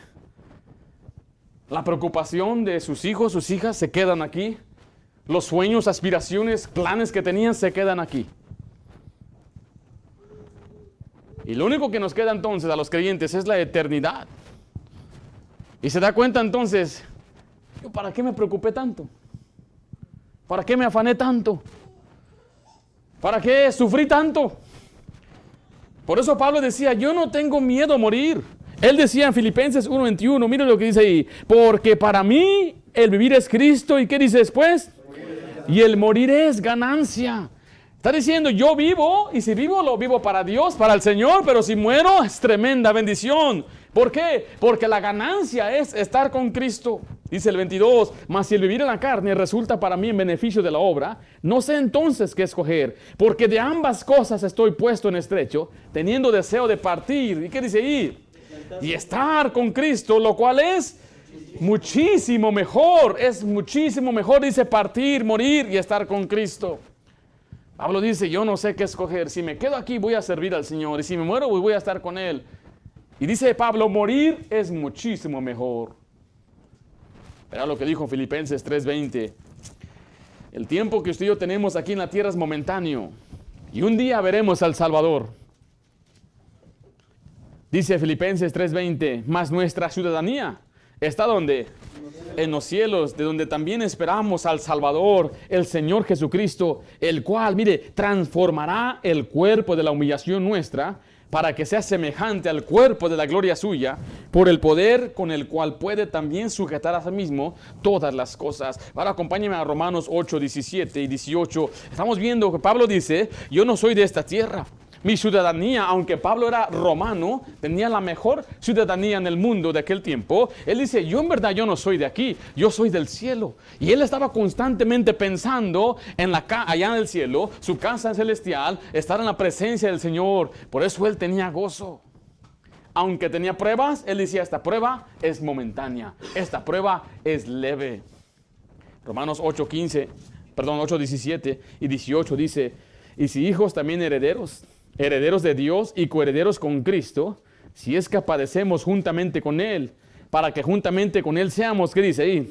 la preocupación de sus hijos, sus hijas se quedan aquí, los sueños, aspiraciones, planes que tenían se quedan aquí. Y lo único que nos queda entonces a los creyentes es la eternidad. Y se da cuenta entonces, ¿para qué me preocupé tanto? ¿Para qué me afané tanto? ¿Para qué sufrí tanto? Por eso Pablo decía, yo no tengo miedo a morir. Él decía en Filipenses 1:21, mire lo que dice ahí, porque para mí el vivir es Cristo. ¿Y qué dice después? Y el morir es ganancia. Está diciendo, yo vivo, y si vivo, lo vivo para Dios, para el Señor, pero si muero, es tremenda bendición. ¿Por qué? Porque la ganancia es estar con Cristo. Dice el 22, mas si el vivir en la carne resulta para mí en beneficio de la obra, no sé entonces qué escoger, porque de ambas cosas estoy puesto en estrecho, teniendo deseo de partir. ¿Y qué dice ahí? Y estar con Cristo, lo cual es muchísimo mejor, dice partir, morir y estar con Cristo. Pablo dice, yo no sé qué escoger, si me quedo aquí voy a servir al Señor, y si me muero voy a estar con Él. Y dice Pablo, morir es muchísimo mejor. Verá lo que dijo Filipenses 3:20. El tiempo que usted y yo tenemos aquí en la tierra es momentáneo, y un día veremos al Salvador. Dice Filipenses 3:20, mas nuestra ciudadanía está ¿dónde? En los cielos, de donde también esperamos al Salvador, el Señor Jesucristo, el cual, mire, transformará el cuerpo de la humillación nuestra para que sea semejante al cuerpo de la gloria suya, por el poder con el cual puede también sujetar a sí mismo todas las cosas. Ahora acompáñenme a Romanos 8, 17 y 18. Estamos viendo que Pablo dice, yo no soy de esta tierra. Mi ciudadanía, aunque Pablo era romano, tenía la mejor ciudadanía en el mundo de aquel tiempo. Él dice, yo en verdad yo no soy de aquí, yo soy del cielo. Y él estaba constantemente pensando en allá en el cielo, su casa celestial, estar en la presencia del Señor. Por eso él tenía gozo. Aunque tenía pruebas, él decía, esta prueba es momentánea, esta prueba es leve. Romanos 8, 17 y 18 dice, y si hijos también herederos de Dios y coherederos con Cristo, si es que padecemos juntamente con Él, para que juntamente con Él seamos, ¿qué dice ahí?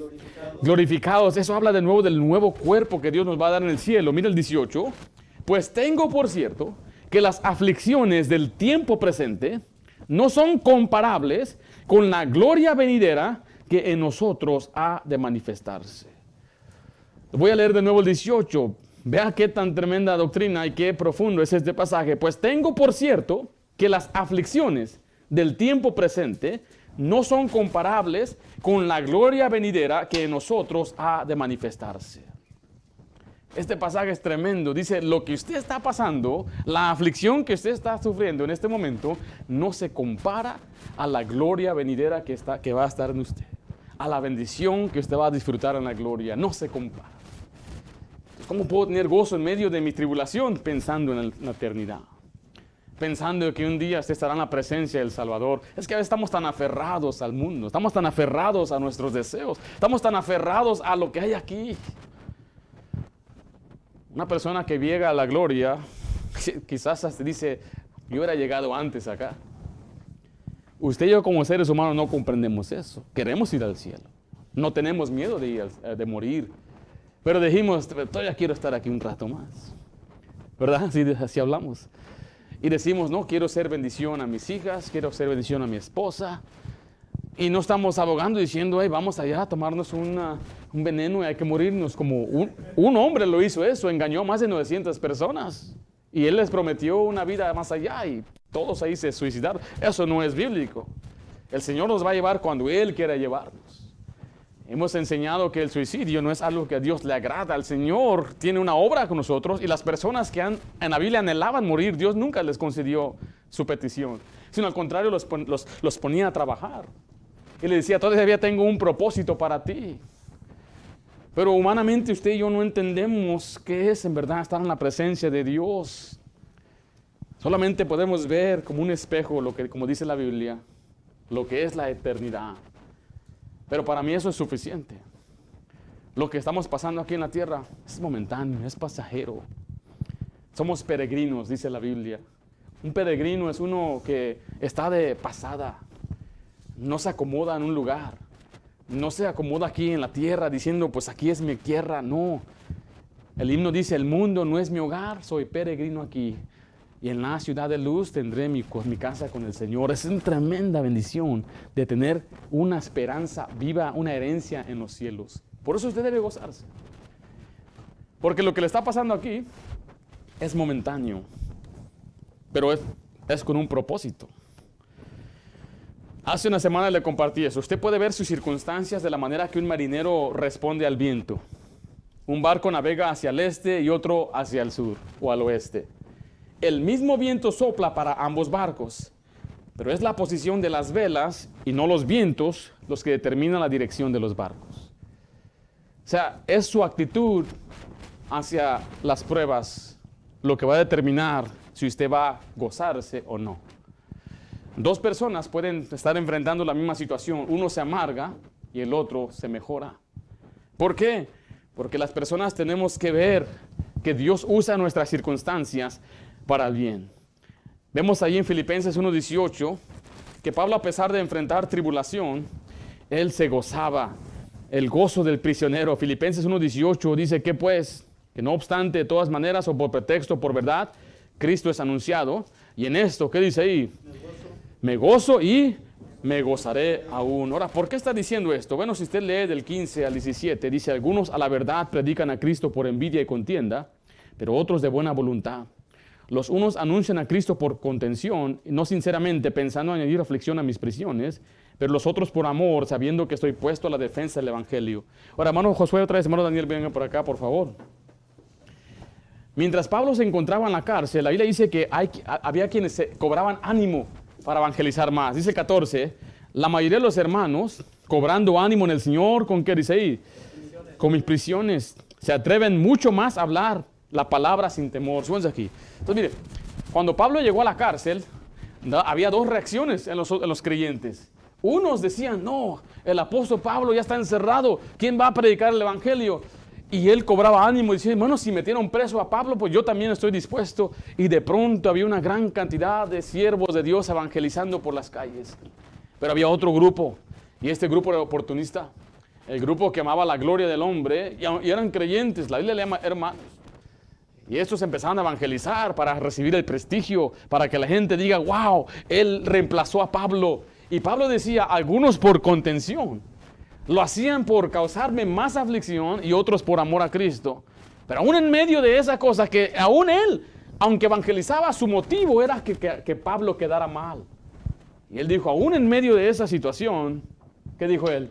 Glorificados. Eso habla de nuevo del nuevo cuerpo que Dios nos va a dar en el cielo. Mira el 18. Pues tengo por cierto que las aflicciones del tiempo presente no son comparables con la gloria venidera que en nosotros ha de manifestarse. Voy a leer de nuevo el 18. Vea qué tan tremenda doctrina y qué profundo es este pasaje. Pues tengo por cierto que las aflicciones del tiempo presente no son comparables con la gloria venidera que en nosotros ha de manifestarse. Este pasaje es tremendo. Dice, lo que usted está pasando, la aflicción que usted está sufriendo en este momento, no se compara a la gloria venidera que va a estar en usted. A la bendición que usted va a disfrutar en la gloria. No se compara. ¿Cómo puedo tener gozo en medio de mi tribulación? Pensando en la eternidad. Pensando que un día usted estará en la presencia del Salvador. Es que a veces estamos tan aferrados al mundo. Estamos tan aferrados a nuestros deseos. Estamos tan aferrados a lo que hay aquí. Una persona que llega a la gloria, quizás hasta dice, yo hubiera llegado antes acá. Usted y yo como seres humanos no comprendemos eso. Queremos ir al cielo. No tenemos miedo de morir. Pero dijimos, todavía quiero estar aquí un rato más. ¿Verdad? Así hablamos. Y decimos, no, quiero ser bendición a mis hijas, quiero ser bendición a mi esposa. Y no estamos abogando diciendo, hey, vamos allá a tomarnos un veneno y hay que morirnos. Como un hombre lo hizo eso, engañó a más de 900 personas. Y él les prometió una vida más allá y todos ahí se suicidaron. Eso no es bíblico. El Señor nos va a llevar cuando Él quiera llevarnos. Hemos enseñado que el suicidio no es algo que a Dios le agrada. El Señor tiene una obra con nosotros y las personas que en la Biblia anhelaban morir, Dios nunca les concedió su petición, sino al contrario los ponía a trabajar. Y le decía, todavía tengo un propósito para ti. Pero humanamente usted y yo no entendemos qué es en verdad estar en la presencia de Dios. Solamente podemos ver como un espejo lo que, como dice la Biblia, lo que es la eternidad. Pero para mí eso es suficiente. Lo que estamos pasando aquí en la tierra es momentáneo, es pasajero. Somos peregrinos, dice la Biblia. Un peregrino es uno que está de pasada. No se acomoda en un lugar. No se acomoda aquí en la tierra diciendo, pues aquí es mi tierra. No. El himno dice, el mundo no es mi hogar, soy peregrino aquí. Y en la ciudad de luz tendré mi casa con el Señor. Es una tremenda bendición de tener una esperanza viva, una herencia en los cielos. Por eso usted debe gozarse. Porque lo que le está pasando aquí es momentáneo. Pero es con un propósito. Hace una semana le compartí eso. Usted puede ver sus circunstancias de la manera que un marinero responde al viento. Un barco navega hacia el este y otro hacia el sur o al oeste. El mismo viento sopla para ambos barcos, pero es la posición de las velas y no los vientos los que determinan la dirección de los barcos. O sea, es su actitud hacia las pruebas lo que va a determinar si usted va a gozarse o no. Dos personas pueden estar enfrentando la misma situación. Uno se amarga y el otro se mejora. ¿Por qué? Porque las personas tenemos que ver que Dios usa nuestras circunstancias para el bien. Vemos ahí en Filipenses 1:18 que Pablo, a pesar de enfrentar tribulación, él se gozaba. El gozo del prisionero. Filipenses 1:18 dice que pues, que no obstante, de todas maneras o por pretexto, por verdad, Cristo es anunciado. Y en esto, ¿qué dice ahí? Me gozo y me gozaré aún. Ahora, ¿por qué está diciendo esto? Bueno, si usted lee del 15 al 17, dice, algunos a la verdad predican a Cristo por envidia y contienda, pero otros de buena voluntad. Los unos anuncian a Cristo por contención, no sinceramente, pensando añadir aflicción a mis prisiones, pero los otros por amor, sabiendo que estoy puesto a la defensa del Evangelio. Ahora, hermano Josué, otra vez, hermano Daniel, venga por acá, por favor. Mientras Pablo se encontraba en la cárcel, la Biblia dice que había quienes cobraban ánimo para evangelizar más. Dice 14, la mayoría de los hermanos, cobrando ánimo en el Señor, ¿con qué dice ahí? Con mis prisiones. Se atreven mucho más a hablar la palabra sin temor. Súbanse aquí. Entonces, mire, cuando Pablo llegó a la cárcel, había dos reacciones en los creyentes. Unos decían, no, el apóstol Pablo ya está encerrado, ¿quién va a predicar el evangelio? Y él cobraba ánimo y decía, bueno, si metieron preso a Pablo, pues yo también estoy dispuesto. Y de pronto había una gran cantidad de siervos de Dios evangelizando por las calles. Pero había otro grupo, y este grupo era oportunista. El grupo que amaba la gloria del hombre, y eran creyentes, la Biblia le llama hermanos. Y estos empezaron a evangelizar para recibir el prestigio, para que la gente diga, wow, él reemplazó a Pablo. Y Pablo decía, algunos por contención. Lo hacían por causarme más aflicción y otros por amor a Cristo. Pero aún en medio de esa cosa, que aún él, aunque evangelizaba, su motivo era que Pablo quedara mal. Y él dijo, aún en medio de esa situación, ¿qué dijo él?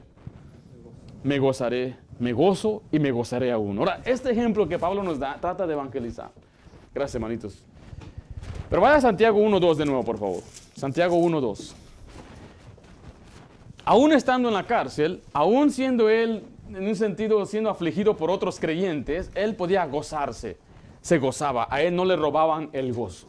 Me gozaré, me gozo y me gozaré aún. Ahora, este ejemplo que Pablo nos da, trata de evangelizar. Gracias, hermanitos. Pero vaya a Santiago 1:2 de nuevo, por favor. Santiago 1:2. Aún estando en la cárcel, aún siendo él, en un sentido, siendo afligido por otros creyentes, él podía gozarse, se gozaba, a él no le robaban el gozo.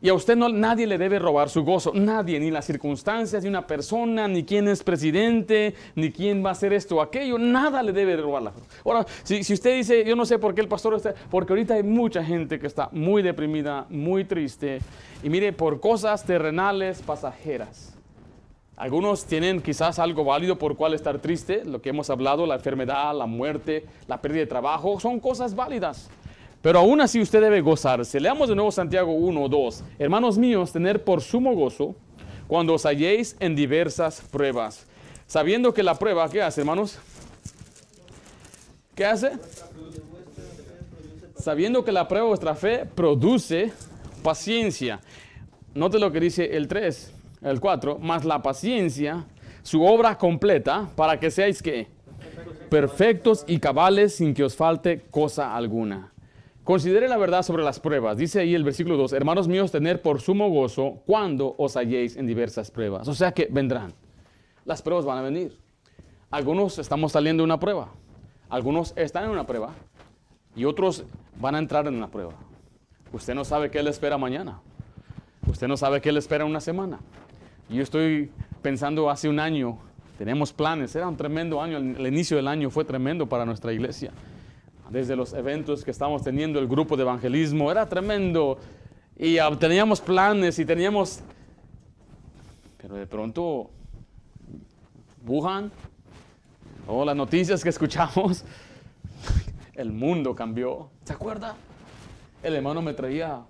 Y a usted nadie le debe robar su gozo, nadie, ni las circunstancias de una persona, ni quién es presidente, ni quién va a hacer esto o aquello, nada le debe robar. Ahora, si usted dice, yo no sé por qué el pastor está, porque ahorita hay mucha gente que está muy deprimida, muy triste, y mire, por cosas terrenales, pasajeras. Algunos tienen quizás algo válido por cual estar triste, lo que hemos hablado, la enfermedad, la muerte, la pérdida de trabajo, son cosas válidas. Pero aún así usted debe gozarse. Leamos de nuevo Santiago 1:2. Hermanos míos, tener por sumo gozo cuando os halléis en diversas pruebas. Sabiendo que la prueba, ¿qué hace, hermanos? ¿Qué hace? Sabiendo que la prueba de vuestra fe produce paciencia. Note lo que dice el 3, el 4. Más la paciencia, su obra completa, para que seáis ¿qué? Perfectos y cabales sin que os falte cosa alguna. Considere la verdad sobre las pruebas. Dice ahí el versículo 2. Hermanos míos, tener por sumo gozo cuando os halléis en diversas pruebas. O sea que vendrán. Las pruebas van a venir. Algunos estamos saliendo de una prueba. Algunos están en una prueba. Y otros van a entrar en una prueba. Usted no sabe qué le espera mañana. Usted no sabe qué le espera una semana. Yo estoy pensando hace un año, tenemos planes, era un tremendo año, el inicio del año fue tremendo para nuestra iglesia. Desde los eventos que estábamos teniendo, el grupo de evangelismo, era tremendo. Y teníamos planes y teníamos... Pero de pronto, Wuhan, o las noticias que escuchamos, el mundo cambió. ¿Se acuerda? El hermano me traía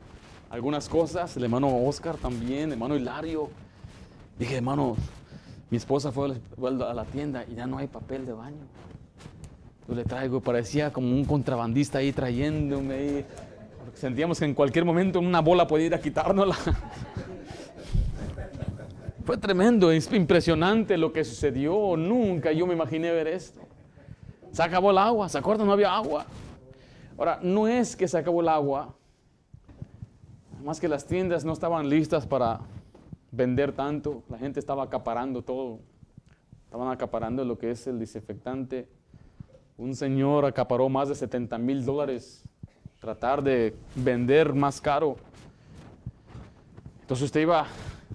algunas cosas, el hermano Oscar también, el hermano Hilario. Dije, hermano, mi esposa fue a la tienda y ya no hay papel de baño. Yo le traigo, parecía como un contrabandista ahí trayéndome. Porque sentíamos que en cualquier momento una bola podía ir a quitárnosla. Fue tremendo, es impresionante lo que sucedió. Nunca yo me imaginé ver esto. Se acabó el agua, ¿se acuerdan? No había agua. Ahora, no es que se acabó el agua, más que las tiendas no estaban listas para vender tanto. La gente estaba acaparando todo. Estaban acaparando lo que es el desinfectante. Un señor acaparó más de $70,000. Tratar de vender más caro. Entonces usted iba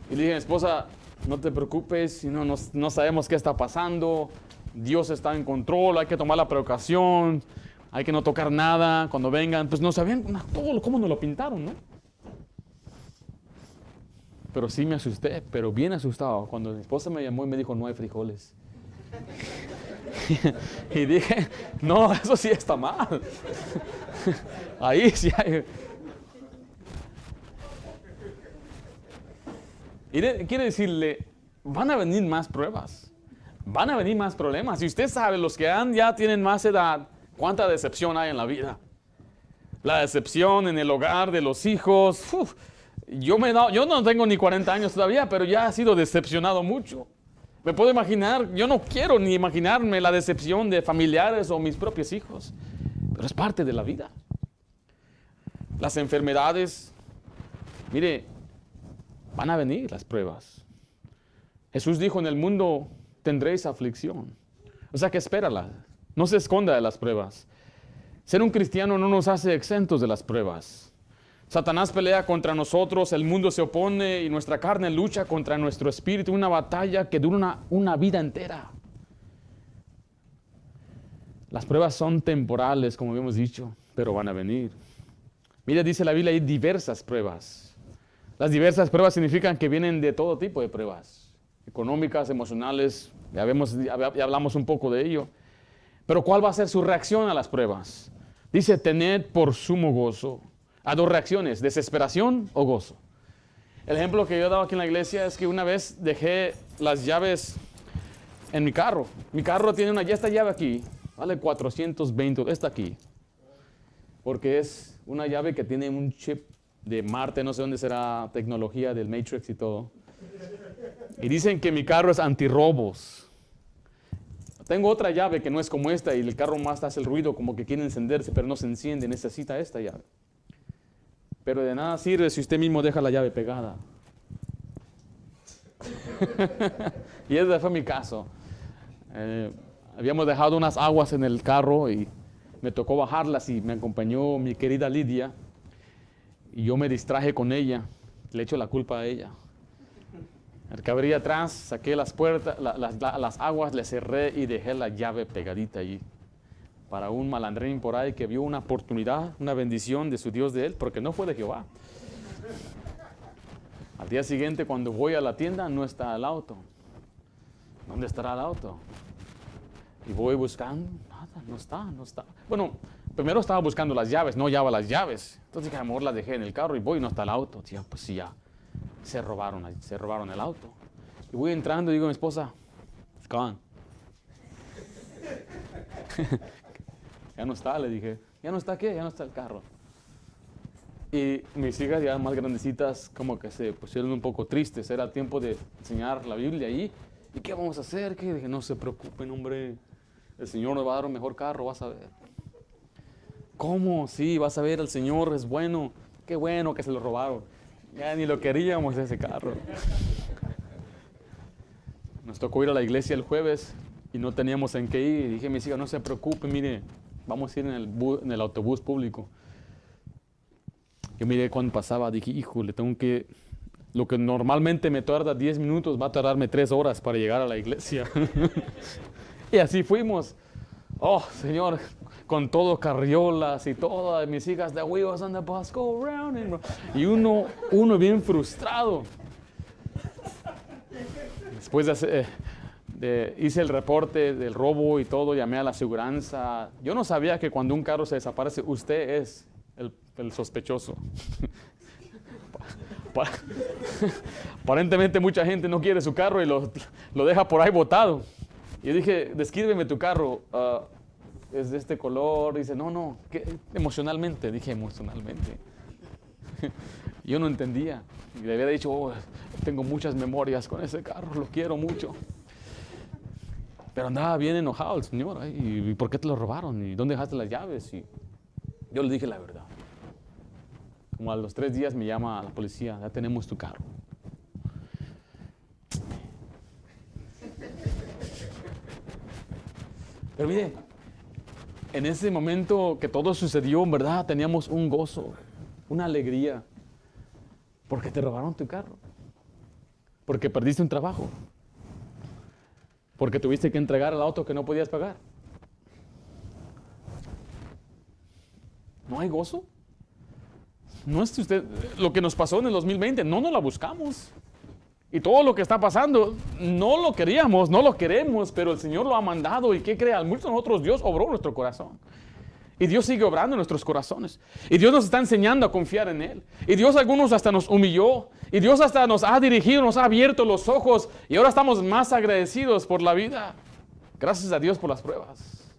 y le dije a mi esposa, no te preocupes, no sabemos qué está pasando. Dios está en control, hay que tomar la precaución, hay que no tocar nada. Cuando vengan, pues no sabían todo cómo nos lo pintaron, ¿no? Pero sí me asusté, pero bien asustado. Cuando mi esposa me llamó y me dijo, no hay frijoles. Y dije, no, eso sí está mal. Ahí sí hay. Y quiere decirle, van a venir más pruebas. Van a venir más problemas. Y usted sabe, los que ya tienen más edad, cuánta decepción hay en la vida. La decepción en el hogar de los hijos. Yo no tengo ni 40 años todavía, pero ya he sido decepcionado mucho. Me puedo imaginar, yo no quiero ni imaginarme la decepción de familiares o mis propios hijos. Pero es parte de la vida. Las enfermedades, mire, van a venir las pruebas. Jesús dijo, en el mundo tendréis aflicción. O sea que espérala, no se esconda de las pruebas. Ser un cristiano no nos hace exentos de las pruebas. Satanás pelea contra nosotros, el mundo se opone y nuestra carne lucha contra nuestro espíritu. Una batalla que dura una vida entera. Las pruebas son temporales, como habíamos dicho, pero van a venir. Mira, dice la Biblia, hay diversas pruebas. Las diversas pruebas significan que vienen de todo tipo de pruebas. Económicas, emocionales, ya hablamos un poco de ello. Pero ¿cuál va a ser su reacción a las pruebas? Dice, tened por sumo gozo. A dos reacciones, desesperación o gozo. El ejemplo que yo he dado aquí en la iglesia es que una vez dejé las llaves en mi carro. Mi carro tiene esta llave aquí, vale 420, esta aquí. Porque es una llave que tiene un chip de Marte, no sé dónde será, tecnología del Matrix y todo. Y dicen que mi carro es antirrobos. Tengo otra llave que no es como esta y el carro más hace el ruido como que quiere encenderse, pero no se enciende, necesita esta llave. Pero de nada sirve si usted mismo deja la llave pegada. Y ese fue mi caso. Habíamos dejado unas aguas en el carro y me tocó bajarlas y me acompañó mi querida Lidia. Y yo me distraje con ella. Le echo la culpa a ella. El que abría atrás, saqué las puertas, las aguas, le cerré y dejé la llave pegadita allí. Para un malandrín por ahí que vio una oportunidad, una bendición de su Dios de él, porque no fue de Jehová. Al día siguiente, cuando voy a la tienda, no está el auto. ¿Dónde estará el auto? Y voy buscando, nada, no está. Bueno, primero estaba buscando las llaves, no hallaba las llaves. Entonces, a lo mejor las dejé en el carro y voy y no está el auto. Tía, pues sí, ya, se robaron el auto. Y voy entrando y digo a mi esposa, it's gone. Ya no está, le dije. ¿Ya no está qué? Ya no está el carro. Y mis hijas ya más grandecitas como que se pusieron un poco tristes. Era tiempo de enseñar la Biblia ahí. ¿Y qué vamos a hacer? ¿Qué? Dije, no se preocupen, hombre. El Señor nos va a dar un mejor carro, vas a ver. ¿Cómo? Sí, vas a ver, el Señor es bueno. Qué bueno que se lo robaron. Ya ni lo queríamos ese carro. Nos tocó ir a la iglesia el jueves y no teníamos en qué ir. Y dije a mis hijas, no se preocupen, mire, vamos a ir en el autobús público. Yo miré cuando pasaba, dije, híjole, lo que normalmente me tarda 10 minutos va a tardarme 3 horas para llegar a la iglesia. Y así fuimos. Oh, Señor, con todo carriolas y todas mis hijas, the wheels on the bus go round and round. Y uno bien frustrado. Después hice el reporte del robo y todo, llamé a la aseguranza. Yo no sabía que cuando un carro se desaparece, usted es el sospechoso. Aparentemente mucha gente no quiere su carro y lo deja por ahí botado. Y yo dije, descríbeme tu carro. Es de este color. Dice, no, emocionalmente. Dije, emocionalmente. Yo no entendía. Y le había dicho, tengo muchas memorias con ese carro, lo quiero mucho. Pero andaba bien enojado el señor. ¿Y por qué te lo robaron? ¿Y dónde dejaste las llaves? Y yo le dije la verdad. Como a los 3 días me llama la policía, ya tenemos tu carro. Pero mire, en ese momento que todo sucedió, en verdad, teníamos un gozo, una alegría. Porque te robaron tu carro. Porque perdiste un trabajo. Porque tuviste que entregar el auto que no podías pagar. ¿No hay gozo? No es usted, lo que nos pasó en el 2020, no nos la buscamos. Y todo lo que está pasando, no lo queríamos, no lo queremos, pero el Señor lo ha mandado. ¿Y qué crea? Muchos de nosotros, Dios obró en nuestro corazón. Y Dios sigue obrando en nuestros corazones. Y Dios nos está enseñando a confiar en Él. Y Dios algunos hasta nos humilló. Y Dios hasta nos ha dirigido, nos ha abierto los ojos. Y ahora estamos más agradecidos por la vida. Gracias a Dios por las pruebas.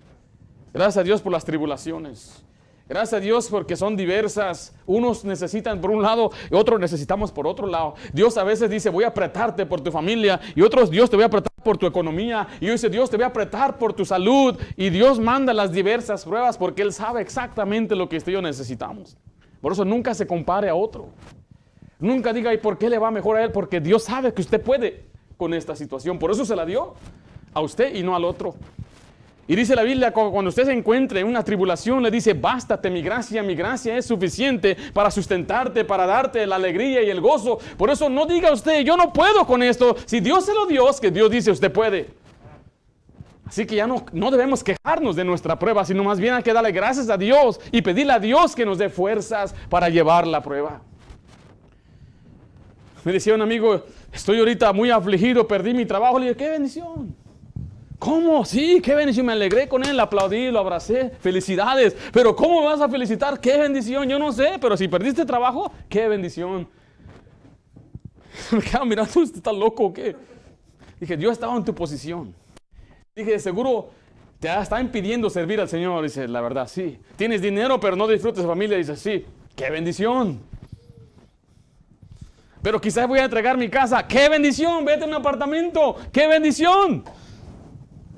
Gracias a Dios por las tribulaciones. Gracias a Dios porque son diversas. Unos necesitan por un lado y otros necesitamos por otro lado. Dios a veces dice, voy a apretarte por tu familia. Y otros, Dios, te voy a apretar por tu economía. Y yo dice, Dios, te voy a apretar por tu salud. Y Dios manda las diversas pruebas porque Él sabe exactamente lo que usted y yo necesitamos. Por eso nunca se compare a otro. Nunca diga, ¿y por qué le va mejor a él? Porque Dios sabe que usted puede con esta situación. Por eso se la dio a usted y no al otro. Y dice la Biblia, cuando usted se encuentre en una tribulación, le dice, bástate mi gracia es suficiente para sustentarte, para darte la alegría y el gozo. Por eso no diga usted, yo no puedo con esto. Si Dios se lo dio, es que Dios dice, usted puede. Así que ya no debemos quejarnos de nuestra prueba, sino más bien hay que darle gracias a Dios y pedirle a Dios que nos dé fuerzas para llevar la prueba. Me decía un amigo, estoy ahorita muy afligido, perdí mi trabajo. Le dije, qué bendición. ¿Cómo? Sí, qué bendición. Me alegré con él, aplaudí, lo abracé. Felicidades. Pero ¿cómo me vas a felicitar? Qué bendición. Yo no sé, pero si perdiste trabajo, qué bendición. Me quedaba mirando, ¿usted está loco o qué? Dije, yo estaba en tu posición. Dije, seguro te está impidiendo servir al Señor. Dice, la verdad, sí. Tienes dinero, pero no disfrutas de familia. Dice, sí, qué bendición. Pero quizás voy a entregar mi casa. ¡Qué bendición! Vete a un apartamento. ¡Qué bendición!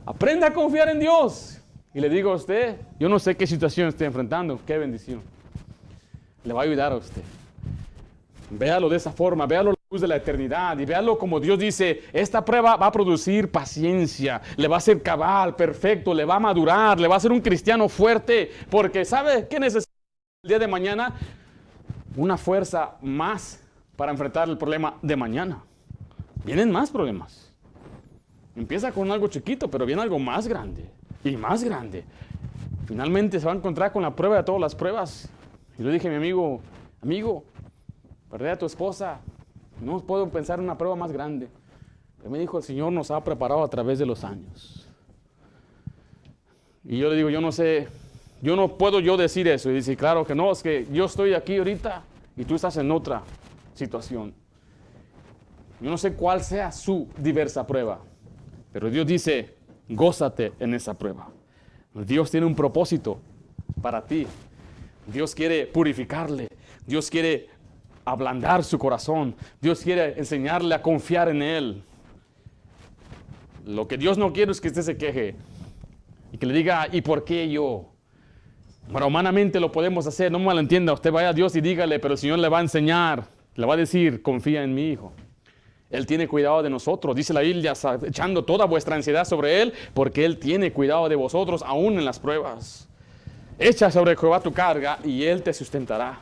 Aprenda a confiar en Dios. Y le digo a usted, yo no sé qué situación esté enfrentando. ¡Qué bendición! Le va a ayudar a usted. Véalo de esa forma. Véalo a la luz de la eternidad. Y véalo como Dios dice, esta prueba va a producir paciencia. Le va a hacer cabal, perfecto. Le va a madurar. Le va a hacer un cristiano fuerte. Porque ¿sabe qué necesita el día de mañana? Una fuerza más para enfrentar el problema de mañana. Vienen más problemas. Empieza con algo chiquito, pero viene algo más grande y más grande. Finalmente se va a encontrar con la prueba de todas las pruebas. Y le dije a mi amigo, perdí a tu esposa. No puedo pensar en una prueba más grande. Pero me dijo, el Señor nos ha preparado a través de los años. Y yo le digo, yo no sé, yo no puedo decir eso. Y dice, claro que no, es que yo estoy aquí ahorita y tú estás en otra situación. Yo no sé cuál sea su diversa prueba, pero Dios dice, gózate en esa prueba. Dios tiene un propósito para ti. Dios quiere purificarle. Dios quiere ablandar su corazón. Dios quiere enseñarle a confiar en Él. Lo que Dios no quiere es que usted se queje y que le diga, ¿y por qué yo? Bueno, humanamente lo podemos hacer, no me malentienda. Usted vaya a Dios y dígale, pero el Señor le va a enseñar, le va a decir, confía en mi hijo. Él tiene cuidado de nosotros. Dice la Biblia, echando toda vuestra ansiedad sobre Él, porque Él tiene cuidado de vosotros, aún en las pruebas. Echa sobre Jehová tu carga y Él te sustentará.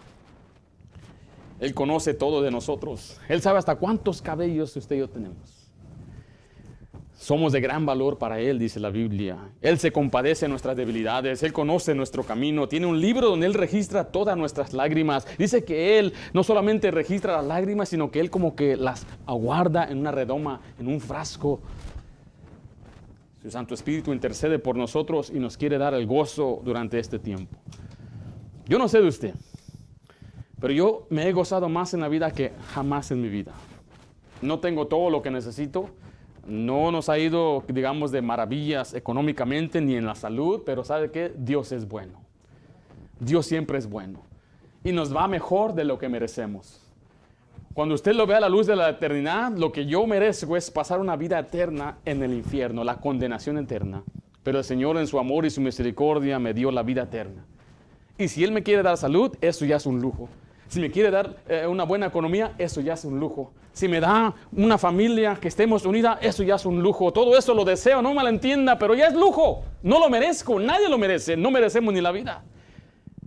Él conoce todo de nosotros. Él sabe hasta cuántos cabellos usted y yo tenemos. Somos de gran valor para Él, dice la Biblia. Él se compadece de nuestras debilidades. Él conoce nuestro camino. Tiene un libro donde Él registra todas nuestras lágrimas. Dice que Él no solamente registra las lágrimas, sino que Él como que las aguarda en una redoma, en un frasco. Su Santo Espíritu intercede por nosotros y nos quiere dar el gozo durante este tiempo. Yo no sé de usted, pero yo me he gozado más en la vida que jamás en mi vida. No tengo todo lo que necesito. No nos ha ido, digamos, de maravillas económicamente ni en la salud, pero ¿sabe qué? Dios es bueno. Dios siempre es bueno. Y nos va mejor de lo que merecemos. Cuando usted lo ve a la luz de la eternidad, lo que yo merezco es pasar una vida eterna en el infierno, la condenación eterna. Pero el Señor en su amor y su misericordia me dio la vida eterna. Y si Él me quiere dar salud, eso ya es un lujo. Si me quiere dar una buena economía, eso ya es un lujo. Si me da una familia que estemos unida, eso ya es un lujo. Todo eso lo deseo, no me lo entienda, pero ya es lujo. No lo merezco, nadie lo merece, no merecemos ni la vida.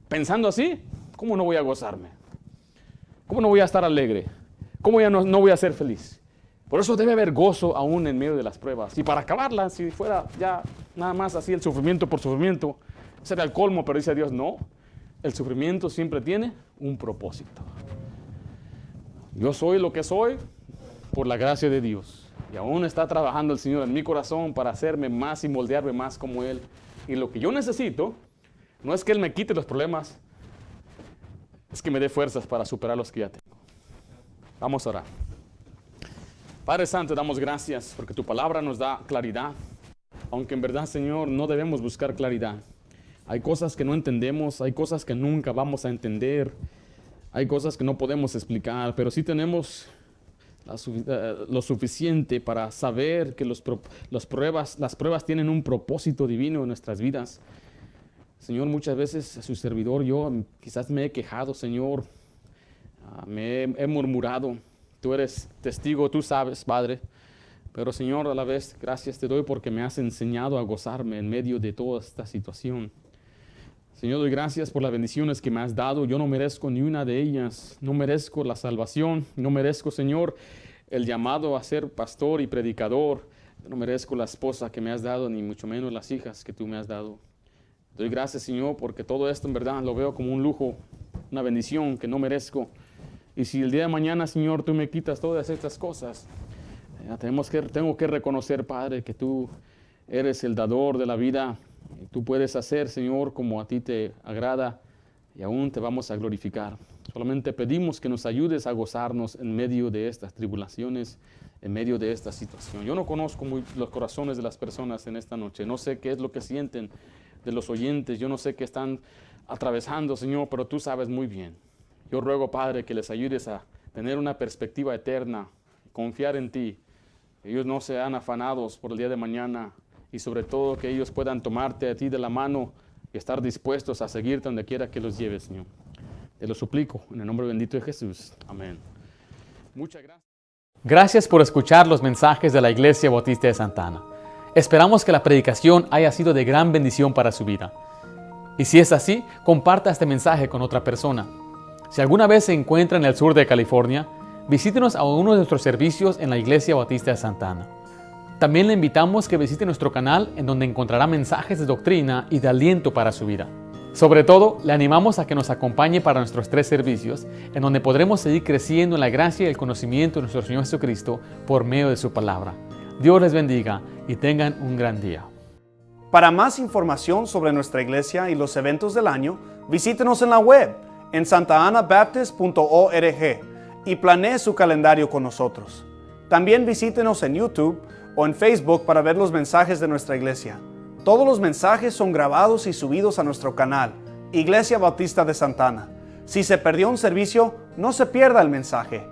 Pensando así, ¿cómo no voy a gozarme? ¿Cómo no voy a estar alegre? ¿Cómo ya no voy a ser feliz? Por eso debe haber gozo aún en medio de las pruebas. Y para acabarla, si fuera ya nada más así el sufrimiento por sufrimiento, sería el colmo, pero dice Dios, no. El sufrimiento siempre tiene un propósito. Yo soy lo que soy por la gracia de Dios. Y aún está trabajando el Señor en mi corazón para hacerme más y moldearme más como Él. Y lo que yo necesito no es que Él me quite los problemas, es que me dé fuerzas para superar los que ya tengo. Vamos a orar. Padre Santo, damos gracias porque tu palabra nos da claridad. Aunque en verdad, Señor, no debemos buscar claridad. Hay cosas que no entendemos, hay cosas que nunca vamos a entender, hay cosas que no podemos explicar, pero sí tenemos lo suficiente para saber que las pruebas tienen un propósito divino en nuestras vidas. Señor, muchas veces su servidor, yo quizás me he quejado, Señor, me he murmurado. Tú eres testigo, tú sabes, Padre. Pero Señor, a la vez, gracias te doy porque me has enseñado a gozarme en medio de toda esta situación. Señor, doy gracias por las bendiciones que me has dado. Yo no merezco ni una de ellas. No merezco la salvación. No merezco, Señor, el llamado a ser pastor y predicador. No merezco la esposa que me has dado, ni mucho menos las hijas que tú me has dado. Doy gracias, Señor, porque todo esto en verdad lo veo como un lujo, una bendición que no merezco. Y si el día de mañana, Señor, tú me quitas todas estas cosas, tengo que reconocer, Padre, que tú eres el dador de la vida. Y tú puedes hacer, Señor, como a ti te agrada, y aún te vamos a glorificar. Solamente pedimos que nos ayudes a gozarnos en medio de estas tribulaciones, en medio de esta situación. Yo no conozco los corazones de las personas en esta noche. No sé qué es lo que sienten de los oyentes. Yo no sé qué están atravesando, Señor, pero tú sabes muy bien. Yo ruego, Padre, que les ayudes a tener una perspectiva eterna, confiar en ti. Que ellos no sean afanados por el día de mañana. Y sobre todo que ellos puedan tomarte a ti de la mano y estar dispuestos a seguirte donde quiera que los lleves, Señor. Te lo suplico en el nombre bendito de Jesús. Amén. Muchas gracias. Gracias por escuchar los mensajes de la Iglesia Bautista de Santa Ana. Esperamos que la predicación haya sido de gran bendición para su vida. Y si es así, comparta este mensaje con otra persona. Si alguna vez se encuentra en el sur de California, visítenos a uno de nuestros servicios en la Iglesia Bautista de Santa Ana. También le invitamos que visite nuestro canal en donde encontrará mensajes de doctrina y de aliento para su vida. Sobre todo, le animamos a que nos acompañe para nuestros 3 servicios, en donde podremos seguir creciendo en la gracia y el conocimiento de nuestro Señor Jesucristo por medio de su palabra. Dios les bendiga y tengan un gran día. Para más información sobre nuestra iglesia y los eventos del año, visítenos en la web en santaanabaptist.org y planee su calendario con nosotros. También visítenos en YouTube o en Facebook para ver los mensajes de nuestra iglesia. Todos los mensajes son grabados y subidos a nuestro canal, Iglesia Bautista de Santana. Si se perdió un servicio, no se pierda el mensaje.